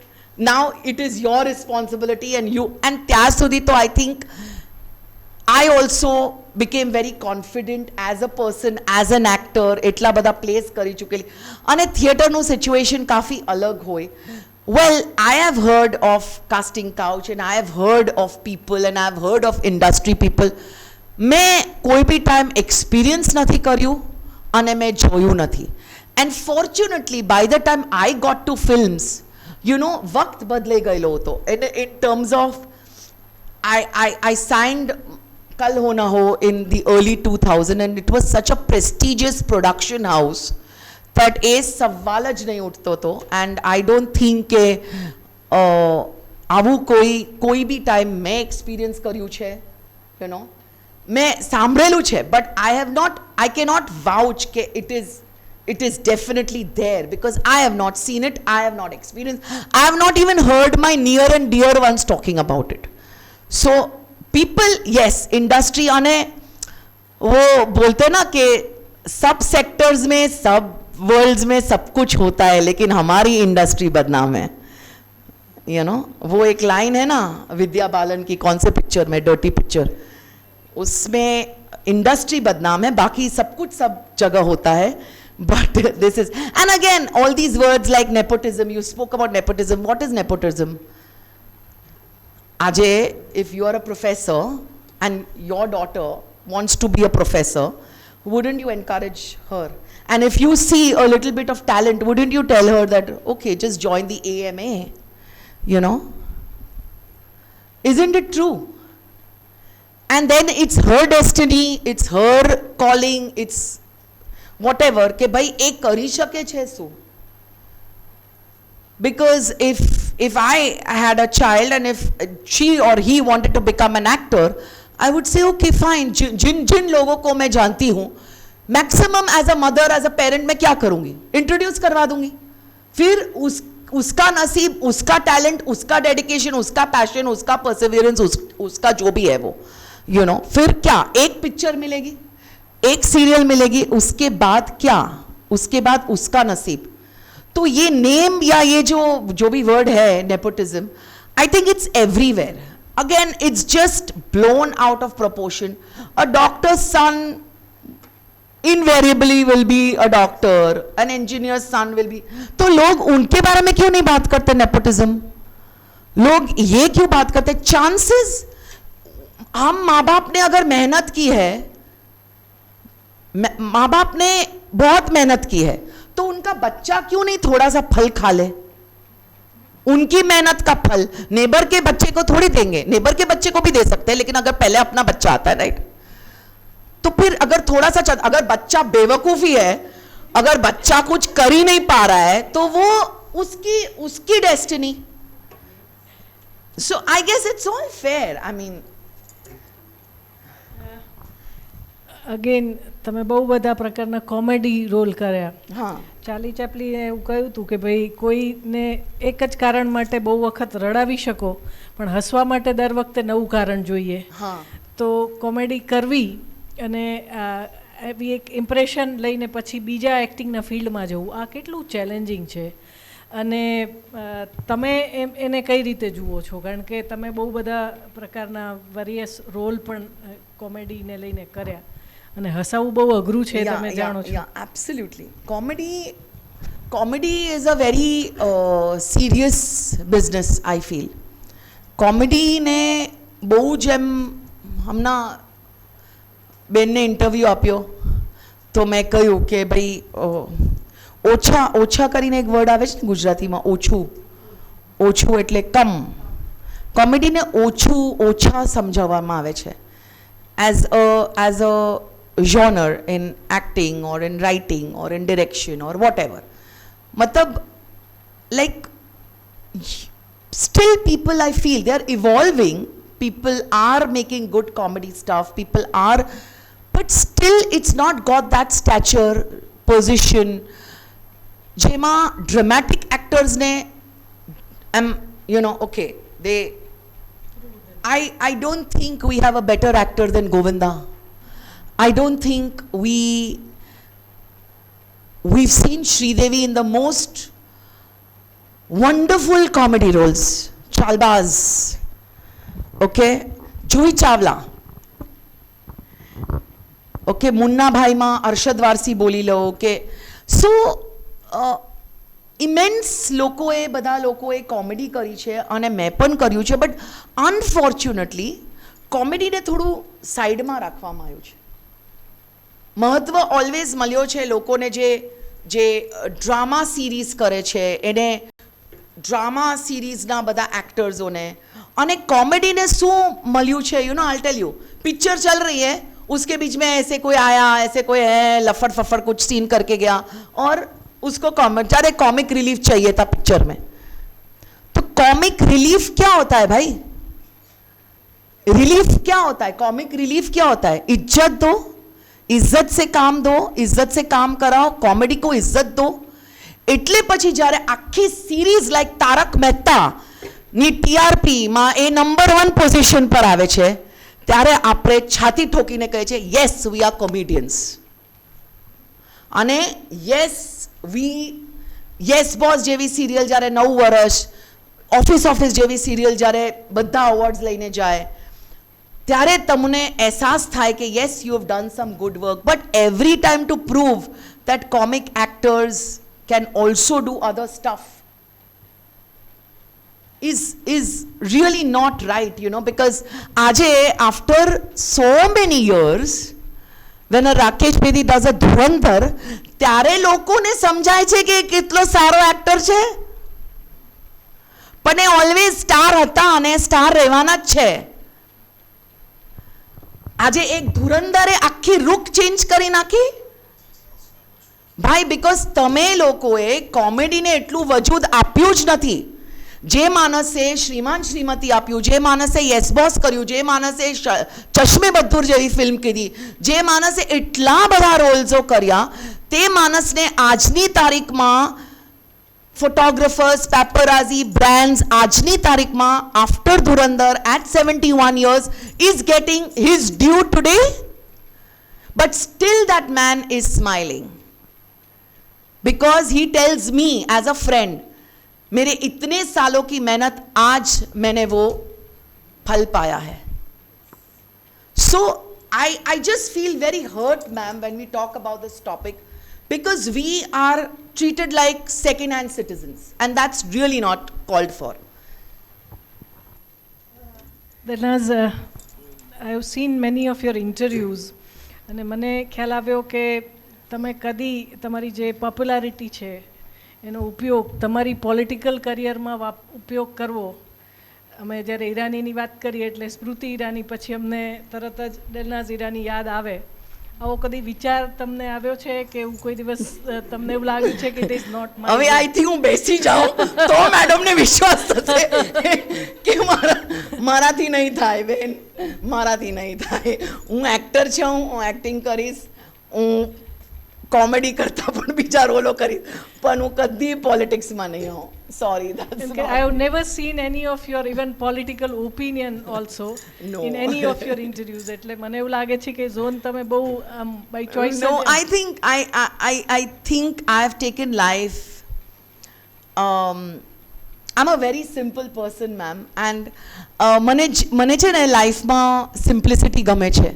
now it is your responsibility and you, and ત્યાં સુધી તો I think I also became very confident as a person, as an actor, એટલા બધા પ્લેસ કરી ચૂકેલી, અને થિયેટરનું સિચ્યુએશન કાફી અલગ હોય. Well, I have heard of casting couch and I have heard of people and I have heard of industry people. મેં કોઈ બી time experience નથી કર્યું અને મેં જોયું નથી. And fortunately by the time I got to films, you know, વક્ત બદલાઈ ગયેલો હતો. In terms of, I signed Kal Ho Na Ho in the early 2000 and it was such a prestigious production house that એ સવાલ જ નહીં ઉઠતો હતો. And I don't think કે આવું કોઈ બી ટાઈમ મેં એક્સપિરિયન્સ કર્યું છે, you know, મેં સાંભળેલું છે, but I cannot vouch કે it is definitely there because I have not seen it, I have not experienced, I have not even heard my near and dear ones talking about it. So people, yes, industry, અને वो बोलते हैं ना कि सब sectors में सब world's में सब कुछ होता है लेकिन हमारी इंडस्ट्री बदनाम है, यू नो। वो एक लाइन है ना विद्या बालन की, कौन से पिक्चर में, डर्टी पिक्चर, उसमें इंडस्ट्री बदनाम है, बाकी सब कुछ सब जगह होता है. But this is, and again, all these words like nepotism, you spoke about nepotism. What is nepotism? Ajay, if you are a professor and your daughter wants to be a professor, wouldn't you encourage her? And if you see a little bit of talent, wouldn't you tell her that, okay, just join the AMA? You know? Isn't it true? And then it's her destiny, it's her calling, it's whatever, કે ભાઈ એ કરી શકે છે શું? Because if I had a child and if she or he wanted to become an actor, I would say okay fine. जिन लोगों को मैं जानती हूँ, maximum as a mother as a parent मैं क्या करूँगी, इंट्रोड्यूस करवा दूंगी. फिर उसका नसीब, उसका टैलेंट, उसका डेडिकेशन, उसका पैशन, उसका परसिवियरेंस, उसका जो भी है वो, यू नो. फिर क्या, एक पिक्चर मिलेगी, एक सीरियल मिलेगी, उसके बाद क्या, उसके बाद उसका नसीब. तो ये नेम या ये जो भी वर्ड है nepotism, I think it's everywhere. Again it's just blown out of proportion. A doctor's son invariably will be a doctor, an engineer's son will be. तो लोग उनके बारे में क्यों नहीं बात करते नेपोटिज्म? लोग ये क्यों बात करते? चांसेस, हम माँ बाप ने अगर मेहनत की है, माँ बाप ने बहुत मेहनत की है, तो उनका बच्चा क्यों नहीं थोड़ा सा फल खा ले? उनकी मेहनत का फल नेबर के बच्चे को थोड़ी देंगे, नेबर के बच्चे को भी दे सकते हैं, लेकिन अगर पहले अपना बच्चा आता है, राइट, तो फिर अगर थोड़ा सा अगर बच्चा बेवकूफी है, अगर बच्चा कुछ कर ही नहीं पा रहा है, तो वो उसकी destiny. So I guess it's all fair. I mean again તમે બહુ બધા પ્રકારના કોમેડી રોલ કર્યા. હા, ચાર્લી ચેપ્લિને એવું કહ્યું હતું કે ભાઈ કોઈને એક જ કારણ માટે બહુ વખત રડાવી શકો, પણ હસવા માટે દર વખતે નવું કારણ જોઈએ. હા. તો કોમેડી કરવી અને એવી એક ઇમ્પ્રેશન લઈને પછી બીજા એક્ટિંગના ફિલ્ડમાં જવું, આ કેટલું ચેલેન્જિંગ છે. અને તમે એને કઈ રીતે જુઓ છો? કારણ કે તમે બહુ બધા પ્રકારના વેરિયસ રોલ પણ કોમેડીને લઈને કર્યા, અને હસાવું બહુ અઘરું છે, તમે જાણો છો. Absolutely. Comedy is a very serious business, I feel. કોમેડીને બહુ જ એમ, હમણાં બેનને ઇન્ટરવ્યૂ આપ્યો તો મેં કહ્યું કે ભાઈ ઓછા કરીને એક વર્ડ આવે છે ને ગુજરાતીમાં, ઓછું એટલે કમ. કોમેડીને ઓછા સમજાવવામાં આવે છે as a genre in acting or in writing or in direction or whatever. Matlab, like, still people, I feel they are evolving, people are making good comedy stuff, people are, but still it's not got that stature, position. Jema dramatic actors ne, you know, okay, I don't think we have a better actor than Govinda. I don't think we've seen Sridevi in the most wonderful comedy roles. Chalbaz, okay, Juhi Chawla, okay, Munna Bhai ma Arshad Warsi boli lo, okay. So ઇમેન્સ લોકોએ, બધા લોકોએ comedy કરી છે અને મેં પણ કર્યું છે, બટ અનફોર્ચ્યુનેટલી કોમેડીને થોડું સાઈડમાં રાખવામાં આવ્યું છે. મહત્ત્વ ઓલવેઝ મળ્યો છે લોકોને જે ડ્રામા સિરીઝ કરે છે એને, ડ્રામા સિરીઝના બધા એક્ટર્સોને, અને કોમેડીને શું મળ્યું છે, you know, I tell you, picture चल रही है, उसके बीच में ऐसे कोई आया, ऐसे कोई है लफड़ फफड़ कुछ सीन करके गया, और उसको कॉमिक रिलीफ चाहिए था पिक्चर में. तो कॉमिक रिलीफ क्या होता है भाई? रिलीफ क्या होता है? कॉमिक रिलीफ क्या होता है? इज्जत दो, इज्जत से काम दो, इज्जत से काम कराओ, कॉमेडी को इज्जत दो. એટલે પછી જ્યારે આખી સિરીઝ લાઈક તારક મહેતા ની ટીઆરપી માં એ નંબર 1 પોઝિશન પર આવે છે, ત્યારે આપણે છાતી ઠોકીને કહીએ છીએ યસ વી આર કોમેડિયન્સ. અને યસ બોસ જેવી સિરિયલ જ્યારે 9 વર્ષ, ઓફિસ જેવી સિરિયલ જ્યારે બધા અવોર્ડ્સ લઈને જાય, ત્યારે તમને અહેસાસ થાય કે yes you have done sum good work. But every time to prove that comic actors can also do other stuff is really not right, you know, because aaj after so many years when a Rakesh Bedi does a Dhurandhar, ત્યારે લોકોને સમજાય છે કે કેટલો સારો actor છે, પણ એ always star હતા અને સ્ટાર રહેવાના જ છે. આજે એક ધુરંધરે આખી રૂક ચેન્જ કરી નાખી ભાઈ, બીકોઝ તમે લોકોએ કોમેડીને એટલું વજૂદ આપ્યું જ નથી. જે માણસે શ્રીમાન શ્રીમતી આપ્યું, જે માણસે યસ બોસ કર્યું, જે માણસે ચશ્મે બદ્દુર જેવી ફિલ્મ કીધી, જે માણસે એટલા બધા રોલ્સો કર્યા, તે માણસને આજની તારીખમાં ફોટોગ્રાફર્સ, પેપરાઝી, બ્રાન્ડ્સ આજની તારીખમાં after Dhurandhar at 71 years is getting his due today, but still that man is smiling. Because he tells me as a friend, मेरे इतने सालों की मेहनत आज मैंने वो फल पाया है. So I just feel very hurt, ma'am, when we talk about this topic, because we are treated like second-hand citizens, and that's really not called for. Dilnaz, I have seen many of your interviews, અને મને ખ્યાલ આવ્યો કે તમે કદી તમારી જે popularity છે એનો ઉપયોગ તમારી પોલિટિકલ કરિયરમાં ઉપયોગ કરવો. અમે જ્યારે ઈરાનીની વાત કરીએ એટલે સ્મૃતિ ઈરાની, પછી અમને તરત જ દિલનાઝ ઈરાની યાદ આવે. આવો કદી વિચાર તમને આવ્યો છે કે એવું કોઈ દિવસ તમને એવું લાગ્યું છે કે ઇટ ઇઝ નોટ માય? હવે આઈ થિંક હું બેસી જાઉં તો મેડમને વિશ્વાસ થશે કે મારાથી નહીં થાય બેન, મારાથી નહીં થાય. હું એક્ટર છું, હું એક્ટિંગ કરીશ, હું કોમેડી કરતા પણ બીજા રોલો કરીશ, પણ હું કદી પોલિટિક્સમાં નહીં હોઉં. Sorry, I have never seen any of your even political opinion also No. in any of your interviews. એટલે મને એવું લાગે છે કે ઝોન તમે બહુ by choice. No, I think I have taken life. I'm a very simple person, ma'am, and મને છે ને લાઈફમાં સિમ્પ્લિસિટી ગમે છે.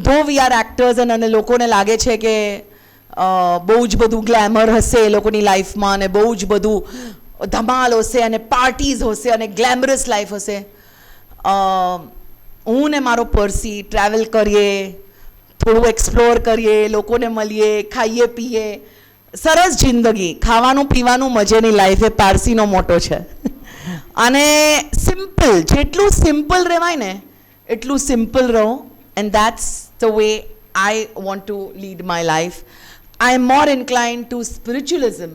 ધો વી આર એક્ટર્સ અને લોકોને લાગે છે કે બહુ જ બધું ગ્લેમર હશે એ લોકોની લાઈફમાં, અને બહુ જ બધું ધમાલ હશે અને પાર્ટીઝ હશે અને ગ્લેમરસ લાઈફ હશે. હું ને મારો પર્સી ટ્રાવેલ કરીએ, થોડું એક્સપ્લોર કરીએ, લોકોને મળીએ, ખાઈએ પીએ, સરસ જિંદગી, ખાવાનું પીવાનું મજેની લાઈફ એ પારસીનો મોટો છે. અને સિમ્પલ, જેટલું સિમ્પલ રહેવાય ને એટલું સિમ્પલ રહો, and that's the way I want to lead my life. I am more inclined to spiritualism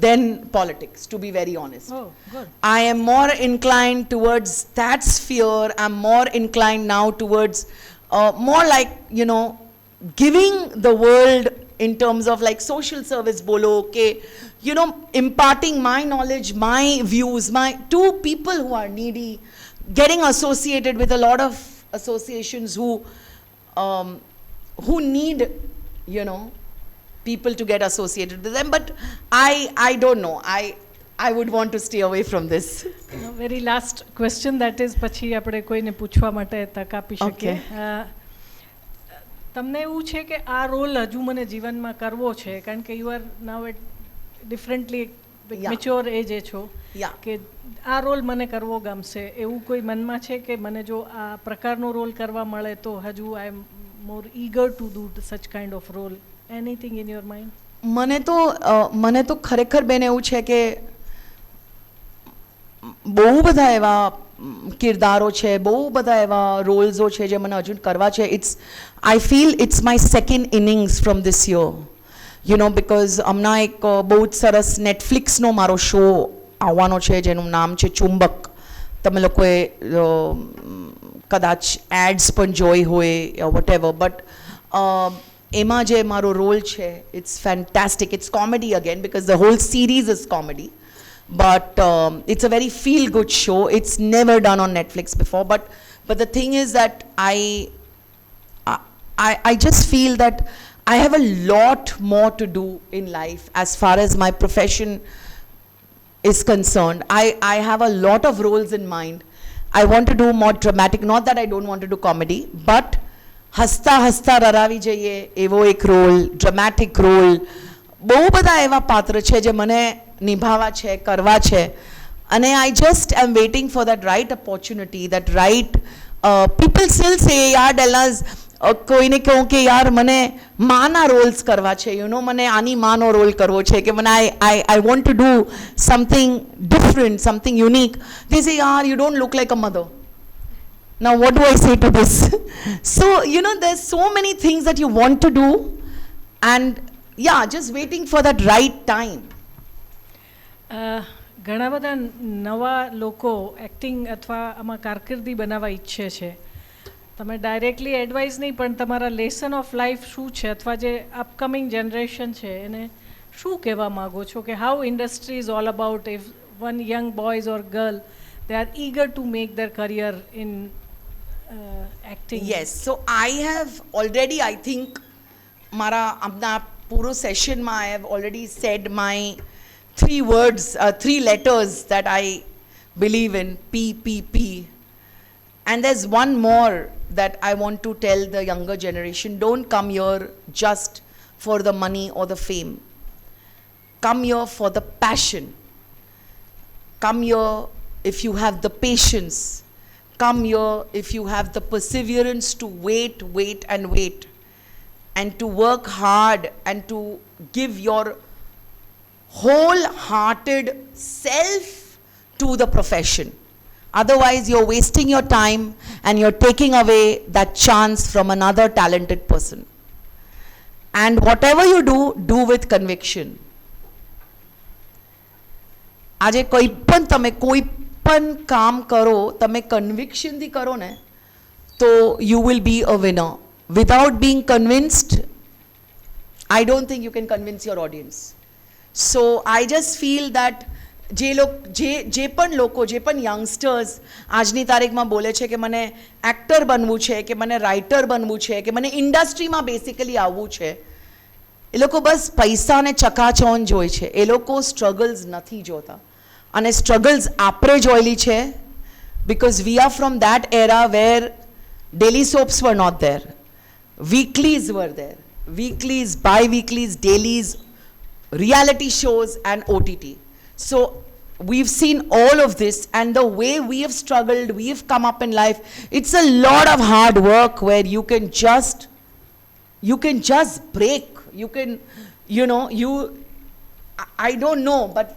than politics, to be very honest. Oh, good. I am more inclined towards that sphere. I'm more inclined now towards more like, you know, giving the world in terms of like social service bolo, okay, you know, imparting my knowledge, my views, to people who are needy, getting associated with a lot of associations who need, you know, people to get associated with them. But I don't know. I would want to stay away from this. Very last question, that is પછી આપણે કોઈને પૂછવા માટે તક આપી શકીએ. તમને એવું છે કે આ રોલ હજુ મને જીવનમાં કરવો છે, કારણ કે you are now at differently mature એજે છો, કે આ રોલ મને કરવો ગમશે, એવું કોઈ મનમાં છે કે મને જો આ પ્રકારનો રોલ કરવા મળે તો હજુ આઈ એમ more eager to do such kind of role? Anything in your mind? મને તો ખરેખર બેન એવું છે કે બહુ બધા એવા કિરદારો છે, બહુ બધા એવા રોલ્સો છે જે મને હજુ કરવા છે. I feel it's my second innings from this year, you know, because હમણાં એક બહુ જ સરસ નેટફ્લિક્સનો મારો શો આવવાનો છે જેનું નામ છે ચુંબક. તમે લોકોએ કદાચ એડ્સ પણ જોઈ હોય, વોટ એવર, બટ એમાં જે મારો રોલ છે it's fantastic. It's comedy again, because the whole series is comedy, but it's a very feel good show. It's never done on Netflix before, but But the thing is that I just feel that I have a lot more to do in life as far as my profession is concerned. I have a lot of roles in mind. I want to do more dramatic, not that I don't want to do comedy, but હસતા હસતા રરાવી જઈએ એવો એક role, dramatic role, બહુ બધા એવા પાત્ર છે જે મને નિભાવવા છે, કરવા છે. અને I just am waiting for that right opportunity, that right people still say યાર ડેલનાઝ કોઈને કહું કે યાર મને માના રોલ્સ કરવા છે, મને આની માનો રોલ કરવો છે, કે મને I want to do something different, something unique. They say yaar you don't look like a mother. Now what do I say to this? So there's so many things that you want to do, and yeah, just waiting for that right time. ઘણા બધા નવા લોકો acting અથવા આમાં કારકિર્દી બનાવવા ઈચ્છે છે. તમે ડાયરેક્ટલી એડવાઇસ નહીં પણ તમારા લેસન ઓફ લાઈફ શું છે અથવા જે અપકમિંગ જનરેશન છે એને શું કહેવા માગો છો કે how industry is all about if one young boys or girl they are eager to make their career in acting? Yes, so I have already, I think મારા આપના પૂરો સેશનમાં I have already said my 3 words, 3 letters that I believe in, PPP. And there's one more that I want to tell the younger generation. Don't come here just for the money or the fame. Come here for the passion. Come here if you have the patience. Come here if you have the perseverance to wait and wait. And to work hard and to give your wholehearted self to the profession. Otherwise, you're wasting your time and you're taking away that chance from another talented person. And whatever you do, do with conviction. આજે કોઈ પણ કામ કરો તમે કન્વિક્શનથી કરો ને તો you will be a winner. Without being convinced, I don't think you can convince your audience. So I just feel that જે પણ લોકો, જે પણ યંગસ્ટર્સ આજની તારીખમાં બોલે છે કે મને એક્ટર બનવું છે, કે મને રાઇટર બનવું છે, કે મને ઇન્ડસ્ટ્રીમાં બેસિકલી આવવું છે, એ લોકો બસ પૈસા અને ચકાચોંધ જોઈ છે. એ લોકો સ્ટ્રગલ્સ નથી જોતા. અને સ્ટ્રગલ્સ આપણે જોયેલી છે because we are from that era where daily soaps were not there. Weeklies were there. Weeklies, bi-weeklies, dailies, reality shows and OTT. So we've seen all of this, and the way we have struggled, we have come up in life, it's a lot of hard work where you can just break. You can, I don't know, but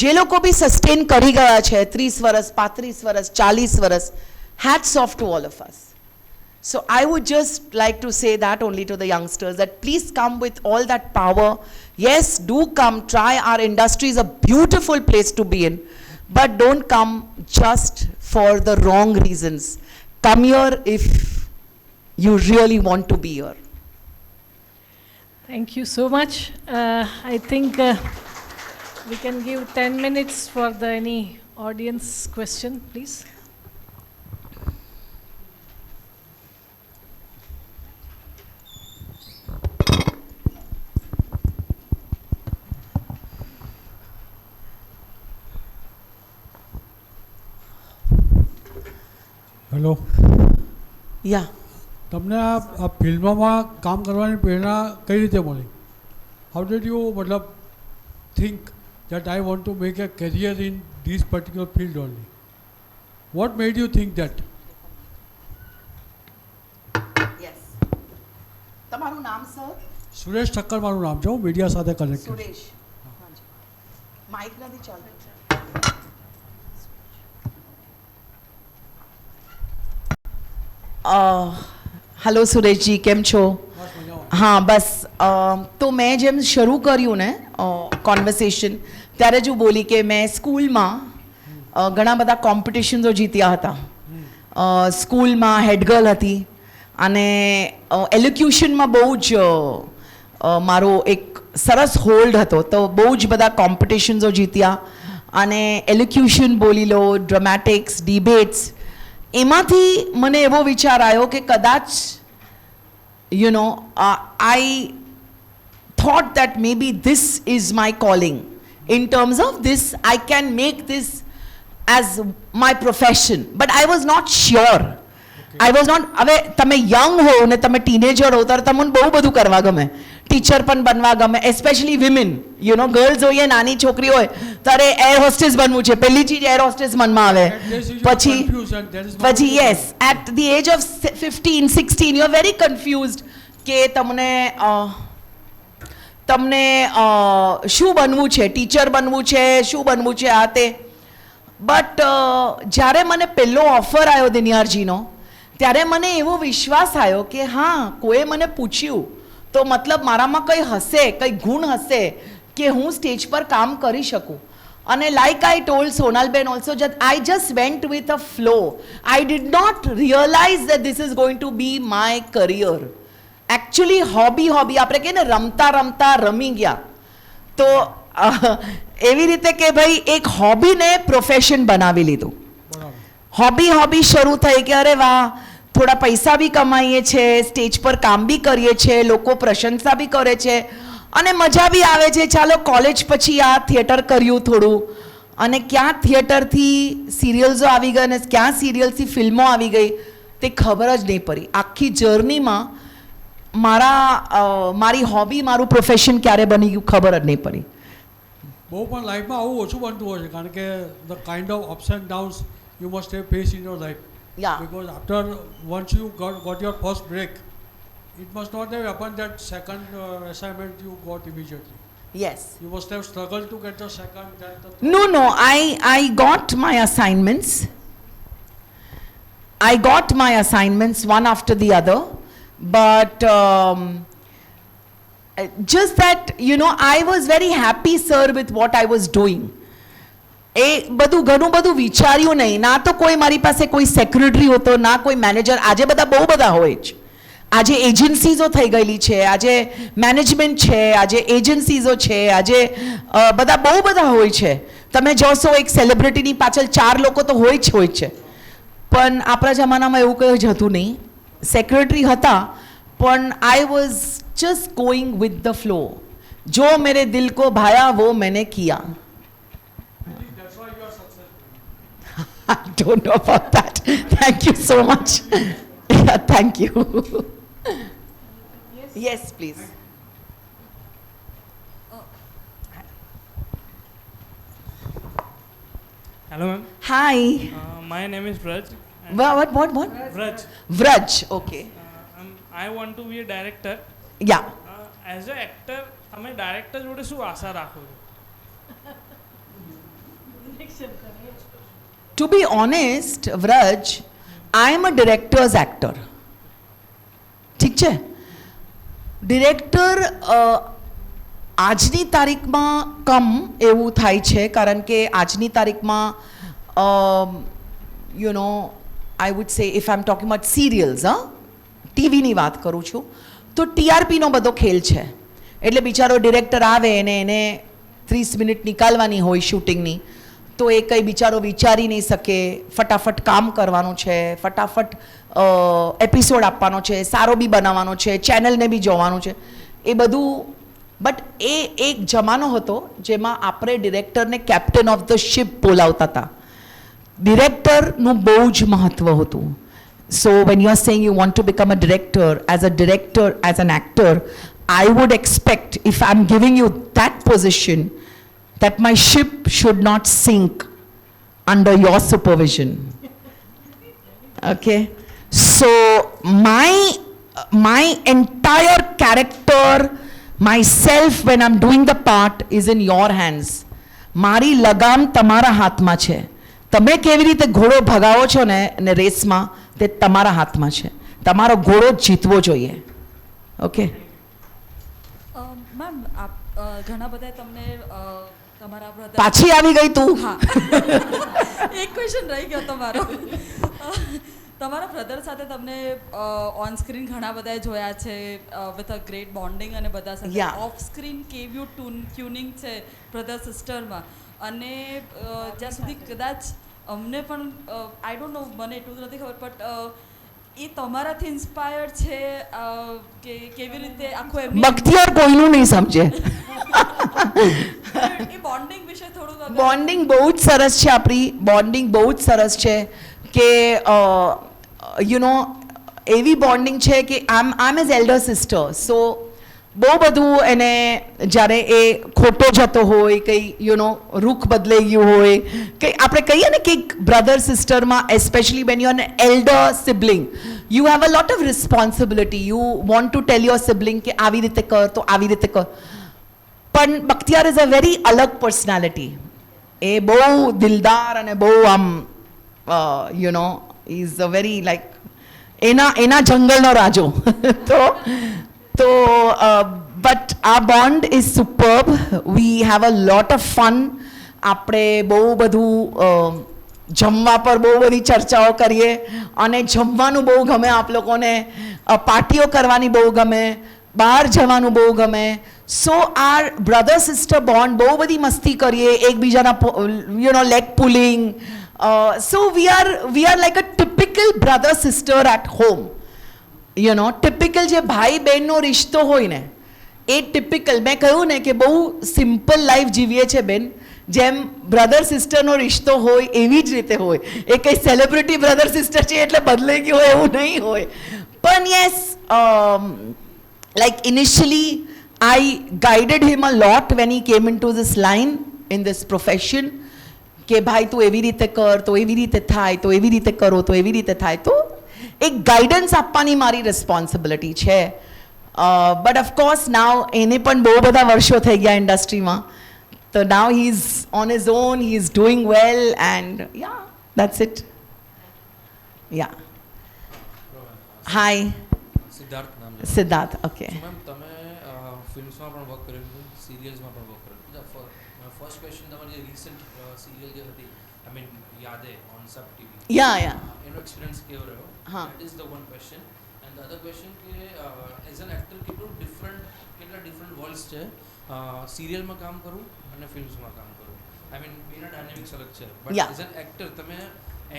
જે લોકો બી sustain કરી ગયા છે 30 વર્ષ 35 વર્ષ 40 વર્ષ, hats off to all of us. So I would just like to say that only to the youngsters, that please come with all that power. Yes, do come, try. Our industry is a beautiful place to be in, but don't come just for the wrong reasons. Come here if you really want to be here. Thank you so much. I think we can give 10 minutes for any audience question, please. Hello Yeah. તમને આ ફિલ્મમાં કામ કરવાની પ્રેરણા કઈ રીતે મળી? How did you મતલબ think that I want to make a career in this particular field only? What made you think that? Yes. તમારું નામ સર? સુરેશ ઠક્કર મારું નામ છે, હું મીડિયા સાથે કનેક્ટ છું. સુરેશ. માઇક નથી ચાલતું. હલો સુરેશજી, કેમ છો? હા બસ તો મેં જેમ શરૂ કર્યું ને કોન્વર્સેશન ત્યારે જ હું બોલી કે મેં સ્કૂલમાં ઘણા બધા કોમ્પિટિશન્સો જીત્યા હતા. સ્કૂલમાં હેડગર્લ હતી અને એલોક્યુશનમાં બહુ જ મારો એક સરસ હોલ્ડ હતો, તો બહુ જ બધા કોમ્પિટિશન્સો જીત્યા અને એલોક્યુશન બોલી લો, ડ્રામેટિક્સ, ડિબેટ્સ, એમાંથી મને એવો વિચાર આવ્યો કે કદાચ આઈ thought that maybe this is my calling. In terms of this, I can make this as my profession. But I was not sure. I was not. હવે તમે યંગ હો ને તમે ટીનેજર હો ત્યારે તમને બહુ બધું કરવા ગમે. ટીચર પણ બનવા ગમે, એસ્પેશિયલી વિમેન. ગર્લ્સ હોઈએ, નાની છોકરી હોય ત્યારે એર હોસ્ટેસ બનવું છે, પહેલી ચીજ એર હોસ્ટેસ મનમાં આવે. પછી yes, at the age of 15, 16 you are very confused કે તમને શું બનવું છે, ટીચર બનવું છે, શું બનવું છે આ તે. બટ જ્યારે મને પહેલો ઓફર આવ્યો દિનિયારજીનો ત્યારે મને એવો વિશ્વાસ આવ્યો કે હા, કોઈએ મને પૂછ્યું તો મતલબ મારામાં કંઈ હશે, કંઈ ગુણ હશે કે હું સ્ટેજ પર કામ કરી શકું. અને લાઈક આઈ ટોલ્ડ સોનલબેન also, I just went with a flow. I did not realise that this is going to be my career. Actually hobby આપણે કહીએ ને, રમતા રમતા રમી ગયા. તો એવી રીતે કે ભાઈ એક હોબીને પ્રોફેશન બનાવી લીધું. હોબી શરૂ થઈ કે અરે વાહ, થોડા પૈસા બી કમાઈએ છે, સ્ટેજ પર કામ બી કરીએ છીએ, લોકો પ્રશંસા બી કરે છે અને મજા બી આવે છે. ચાલો કોલેજ પછી આ થિયેટર કર્યું થોડું, અને ક્યાં થિયેટરથી સિરિયલ્સો આવી ગઈ અને ક્યાં સિરિયલ્સથી ફિલ્મો આવી ગઈ તે ખબર જ નહીં પડી. આખી જર્નીમાં મારી હોબી મારું પ્રોફેશન ક્યારે બની ગયું ખબર જ નહીં પડી. બહુ પણ લાઈફમાં આવું ઓછું બનતું હોય છે, કારણ કે the kind of ups and downs you must have face in your life. Yeah. Because after once you got your first break, it must not have happened that second assignment you got immediately. Yes. You must have struggled to get the second, then the third. No, I got my assignments. I got my assignments one after the other, but just that, I was very happy, sir, with what I was doing. એ ઘણું બધું વિચાર્યું નહીં. ના તો કોઈ મારી પાસે કોઈ સેક્રેટરી હતો, ના કોઈ મેનેજર. આજે બધા બહુ બધા હોય છે. આજે એજન્સીઝો થઈ ગયેલી છે, આજે મેનેજમેન્ટ છે, આજે એજન્સીઝો છે, આજે બધા બહુ બધા હોય છે. તમે જોશો એક સેલિબ્રિટીની પાછળ 4 લોકો તો હોય છે. પણ આપણા જમાનામાં એવું કંઈ જ હતું નહીં. સેક્રેટરી હતા, પણ I was just going with the flow. જો મેરે દિલ કો ભાયા वो मैंने किया. I don't know about that. Thank you so much. Yeah, thank you. Yes, please. Hello, ma'am. Hi. My name is Vraj. What? Vraj. Vraj. Okay. I want to be a director. Yeah. As an actor, તમે director જોડે શું આશા રાખો છો? To be honest, Vraj, I am a director's actor. ઠીક છે? Director આજની તારીખમાં કમ એવું થાય છે, કારણ કે આજની તારીખમાં I would say, if I'm talking about serials, ટીવીની વાત કરું છું, તો ટીઆરપીનો બધો ખેલ છે. એટલે બિચારો ડિરેક્ટર આવે અને એને 30 મિનિટ નિકાલવાની હોય શૂટિંગની, તો એ કંઈ બિચારો વિચારી નહીં શકે. ફટાફટ કામ કરવાનું છે, ફટાફટ એપિસોડ આપવાનો છે, સારો બી બનાવવાનો છે, ચેનલને બી જોવાનું છે, એ બધું. બટ એ એક જમાનો હતો જેમાં આપણે ડિરેક્ટરને કેપ્ટન ઓફ ધ શિપ બોલાવતા હતા. ડિરેક્ટરનું બહુ જ મહત્ત્વ હતું. So when you are saying you want to become a director, as an actor, I would expect, if I'm giving you that position, that my ship should not sink under your supervision. Okay? So my entire character, myself, when I'm doing the part, is in your hands. મારી લગામ તમારા હાથમાં છે. તમે કેવી રીતે ઘોડો ભગાવો છો ને રેસમાં, તે તમારા હાથમાં છે. તમારો ઘોડો જીતવો જોઈએ. ઓકે? મેમ, આપ ઘણા બધા તમને તમારા બ્રધર પાછી આવી ગઈ તું. હા એક ક્વેશ્ચન રહી ગયો તમારો. તમારા બ્રધર સાથે તમને ઓન સ્ક્રીન ઘણા બધાએ જોયા છે, વિથ અ ગ્રેટ બોન્ડિંગ અને બધા સાથે. Yeah. ઓફ સ્ક્રીન કેવું ટ્યુનિંગ છે બ્રધર સિસ્ટરમાં, અને જ્યાં સુધી કદાચ અમને પણ આઈ ડોન્ટ નો મને એટલું તો નથી ખબર બટ એ તમારાથી ઇન્સ્પાયર્ડ છે કે કેવી રીતે આખું એમની બખ્તિયાર કોઈનું નહીં સમજે. એ બોન્ડિંગ વિશે થોડુંક અગર- બોન્ડિંગ બહુ જ સરસ છે આપણી, બોન્ડિંગ બહુ જ સરસ છે કે યુ નો એવી બોન્ડિંગ છે કે આમ એઝ એલ્ડર સિસ્ટર, સો બહુ બધું એને જ્યારે એ ખોટો જતો હોય, કંઈ યુ નો રૂખ બદલાઈ ગયું હોય, કંઈ આપણે કહીએ ને કે બ્રધર સિસ્ટરમાં especially when you are an elder sibling you have a lot of responsibility, you want to tell your sibling કે આવી રીતે કર તો આવી રીતે કર. પણ બખ્તિયાર ઇઝ અ વેરી અલગ પર્સનાલિટી. એ બહુ દિલદાર અને બહુ આમ you know is a very like એના જંગલનો રાજો. તો બટ આ bond is superb. We have a lot of fun. આપણે બહુ બધું જમવા પર બહુ બધી ચર્ચાઓ કરીએ અને જમવાનું બહુ ગમે આપ લોકોને, પાર્ટીઓ કરવાની બહુ ગમે, બહાર જવાનું બહુ ગમે. So our brother sister bond, બહુ બધી મસ્તી કરીએ એકબીજાના you know leg pulling. So we are like a typical brother sister at home. You know typical જે ભાઈ બહેનનો રિશ્તો હોય ને એ ટિપિકલ. મેં કહ્યું ને કે બહુ સિમ્પલ લાઈફ જીવીએ છે બેન, જેમ બ્રધર સિસ્ટરનો રિશ્તો હોય એવી જ રીતે હોય. એ કંઈ સેલિબ્રિટી બ્રધર સિસ્ટર છે એટલે બદલાઈ ગયું હોય એવું નહીં હોય. પણ yes, like initially I guided him a lot when he came into this line in this profession કે ભાઈ તું એવી રીતે કર તો એવી રીતે થાય, તો એવી રીતે કરો તો એવી રીતે થાય. તો એક ગાઈડન્સ આપવાની મારી રિસ્પોન્સિબિલિટી છે. બટ ઓફકોર્સ નાવ એને પણ બહુ બધા વર્ષો થઈ ગયા ઇન્ડસ્ટ્રીમાં, તો now he is on his own, he is doing well and yeah that's it. Yeah hi Siddharth નામ છે. સિદ્ધાર્થ. ઓકે. So, મેમ તમે ફિલ્મ્સમાં પણ વર્ક કરેલું છે, સિરિયલ્સમાં પણ વર્ક કરેલું છે. ફર્સ્ટ ક્વેશ્ચન તમારી જે રિસન્ટ સિરિયલ જે હતી, I mean Yaadein on SAB TV, yeah એનો એક્સપિરિયન્સ કેવો રહ્યો? હા. That is the one question. And the other question કે એઝ એન એક્ટર કેટલા ડિફરન્ટ વર્લ્ડ્સ છે સિરિયલમાં કામ કરવું અને ફિલ્મ્સમાં કામ કરવું? આઈ મીન બેના ડાયનેમિક્સ અલગ છે, but Yeah. As an actor તમે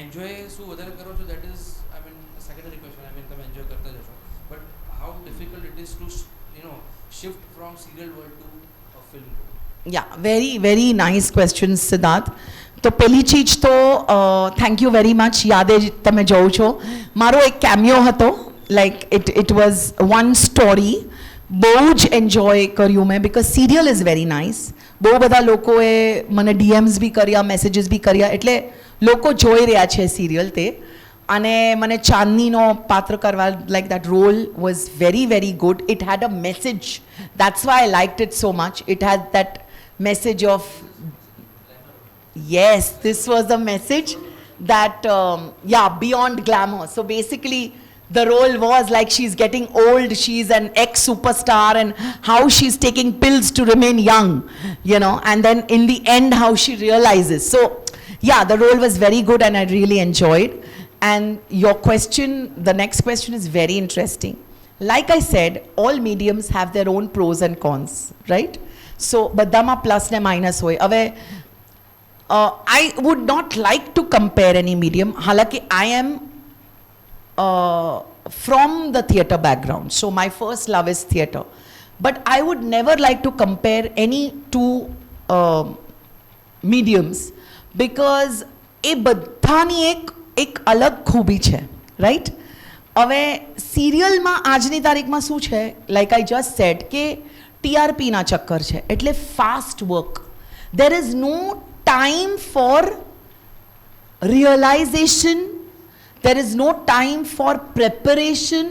એન્જોય શું વધારે કરો છો? That is I mean secondary question. I mean તમે એન્જોય કરતા જ હશો, but how difficult it is to shift from serial world to a film world? Yeah, very, very nice question, Siddharth. તો પહેલી ચીજ તો થેન્ક યુ વેરી મચ. યાદે તમે જોઉં છો મારો એક કેમિયો હતો, like it was one story. બહુ જ એન્જોય કર્યું મેં, because serial is very nice. બહુ બધા લોકોએ મને ડીએમ્સ બી કર્યા, મેસેજીસ બી કર્યા, એટલે લોકો જોઈ રહ્યા છે સિરિયલ તે. અને મને ચાંદનીનો પાત્ર કરવા, like that role was very very good. It had a message, that's why I liked it so much. It had that message of, yes, this was the message that yeah, beyond glamour. So basically the role was like she's getting old, she's an ex superstar, and how she's taking pills to remain young, you know, and then in the end how she realizes. So yeah, the role was very good and I really enjoyed. And your question, the next question is very interesting. Like I said, all mediums have their own pros and cons, right? So બધામાં plus ને minus હોય. હવે I would not like to compare any medium. હાલાકી I am from the theatre background, so my first love is theatre. But I would never like to compare any two mediums, because એ બધાની એક અલગ ખૂબી છે, right? હવે સિરિયલમાં આજની તારીખમાં શું છે, લાઈક આઈ જસ્ટ સેડ કે ટીઆરપીના ચક્કર છે, એટલે fast work. There is no time for realisation, there is no time for preparation,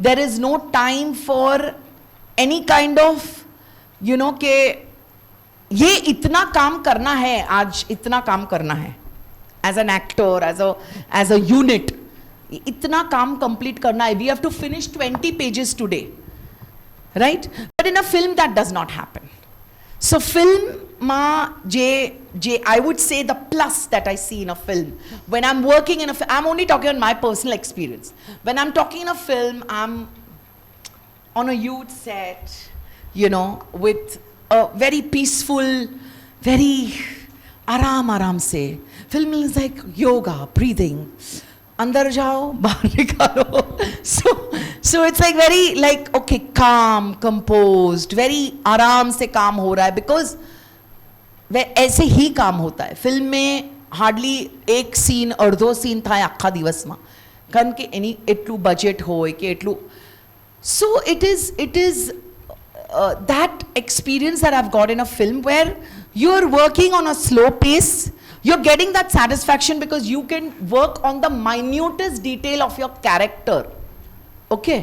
there is no time for any kind of you know કે ये इतना काम करना है, आज इतना काम करना है as an actor, as a unit, इतना काम कंप्लीट करना है. We have to finish 20 pages today, right? But in a film that does not happen. So film ma je I would say the plus that I see in a film when I'm working in a I'm only talking on my personal experience. When I'm talking in a film, I'm on a huge set, you know, with a very peaceful, very आराम आराम से. Film is like yoga, breathing. अंदर जाओ बाहर निकालो. So it's like very like okay, calm, composed, very आराम से काम हो रहा है because वह ऐसे ही काम होता है. फिल्म में હાર્ડલી એક સીન અડધો સીન થાય આખા દિવસમાં, કારણ કે એની એટલું બજેટ હોય કે એટલું. So it is that experience that I've got in a film where you're working on a slow pace, you're getting that satisfaction because you can work on the minutest detail of your character. Okay?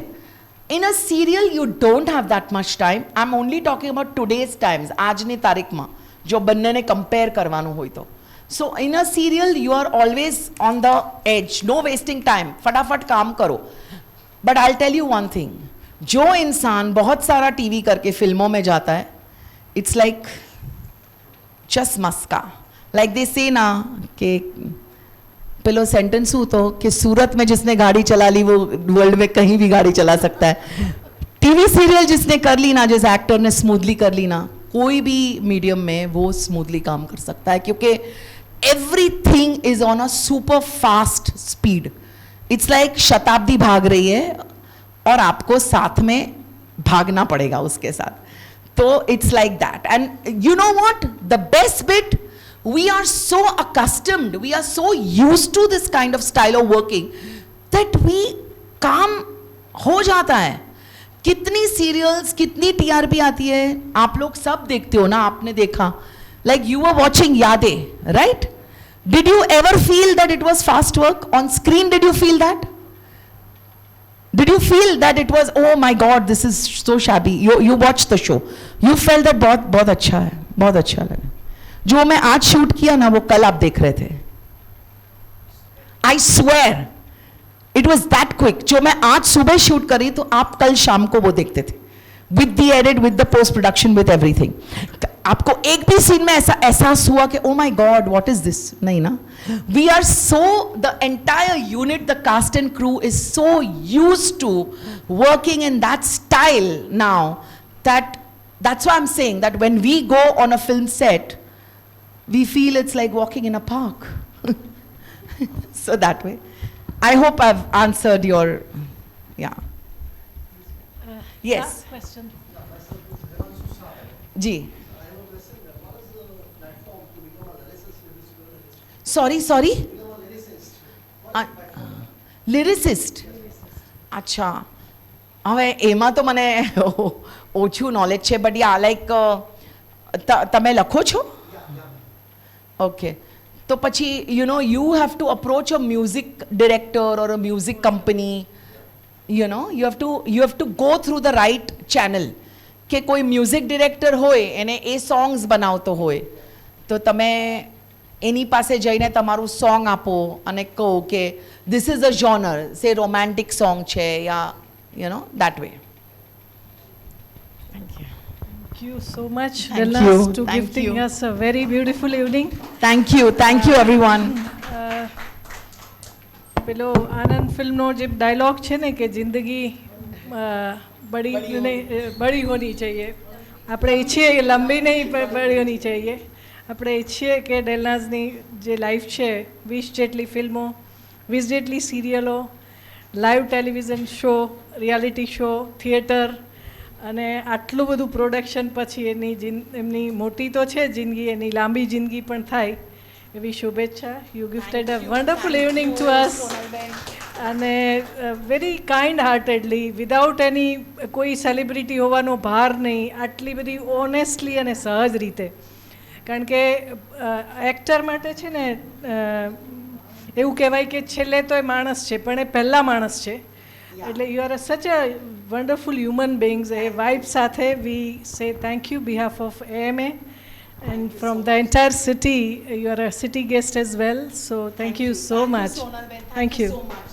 In a serial, you don't have that much time. I'm only talking about today's times, આજની તારીખમાં જો બંનેને compare કરવાનું હોય તો. So in a serial, you are always on the edge, no wasting time, फटाफट काम करो. But I'll tell you one thing, जो इंसान बहुत सारा टीवी करके फिल्मों में जाता है, it's like just maska. Like they say ना कि पेलो सेंटेंस हो तो कि सूरत में जिसने गाड़ी चला ली वो वर्ल्ड में कहीं भी गाड़ी चला सकता है. टीवी सीरियल जिसने कर ली ना, जिस एक्टर ने स्मूथली कर ली ना, कोई भी मीडियम में वो स्मूथली काम कर सकता है, क्योंकि everything is on a super fast speed. It's like शताब्दी भाग रही है और आपको साथ में भागना पड़ेगा उसके साथ. तो it's like that. And you know what? The best bit, we are so accustomed, we are so used to this kind of style of working that we काम हो जाता है. कितनी सीरियल्स, कितनी टीआरपी आती है, आप लोग सब देखते हो ना, आपने देखा. Like you were watching Yadein, right? Did you ever feel that it was fast work? On screen, did you feel that? Did you feel that it was, oh my God, this is so shabby? You watched the show. You felt that बहुत अच्छा है, बहुत अच्छा लगा. जो मैं आज shoot किया ना, वो कल आप देख रहे थे. I swear, it was that quick. जो मैं आज सुबह शूट करी तो आप कल शाम को वो देखते थे. With the edit, with the post production, with everything. आपको एक भी सीन में ऐसा एहसास हुआ कि oh my God, what is this? नहीं ना. We are so, the entire unit, the cast and crew is so used to working in that style now that that's why I'm saying that when we go on a film set, we feel it's like walking in a park. So that way. I hope I've answered your, yeah. Yes. Last question. Ji. Sorry? લિરિસિસ્ટ. અચ્છા, હવે એમાં તો મને ઓછું knowledge છે, but yeah like તમે લખો છો? ઓકે, તો પછી you know you have to approach a music director or a music company. you know, you have to go through the right channel. કે કોઈ મ્યુઝિક ડિરેક્ટર હોય, એને એ સોંગ્સ બનાવતો હોય, તો તમે એની પાસે જઈને તમારું સોંગ આપો અને કહો કે this is a genre, say romantic song છે, યા you know, that way. Thank you. Thank you so much, Thank Dilnaz, you. to Thank gifting you. us a very beautiful evening. Thank you everyone. પેલો આનંદ ફિલ્મનો જે dialog છે ને કે જિંદગી બડી હોની चाहिए, આપણે ઈચ્છીએ કે લંબી નહીં બડી હોની चाहिए. આપણે ઈચ્છીએ કે દિલનાઝની જે લાઈફ છે, 20 જેટલી ફિલ્મો, 20 જેટલી સિરિયલો, live television show, reality show, theatre અને આટલું બધું પ્રોડક્શન પછી એમની મોટી તો છે જિંદગી, એની લાંબી જિંદગી પણ થાય એવી શુભેચ્છા. You gifted a wonderful evening to us અને very kind heartedly, without any કોઈ સેલિબ્રિટી હોવાનો ભાર નહીં, આટલી બધી ઓનેસ્ટલી અને સહજ રીતે. કારણ કે એક્ટર માટે છે ને એવું કહેવાય કે છેલ્લે તો એ માણસ છે, પણ એ પહેલાં માણસ છે. એટલે you are such a wonderful human beings. એ વાઇબ સાથે we say thank you behalf of AMA. And from the entire city, you are a city guest as well. So thank you so much. Thank you, Sonal Ben. Thank you. So much.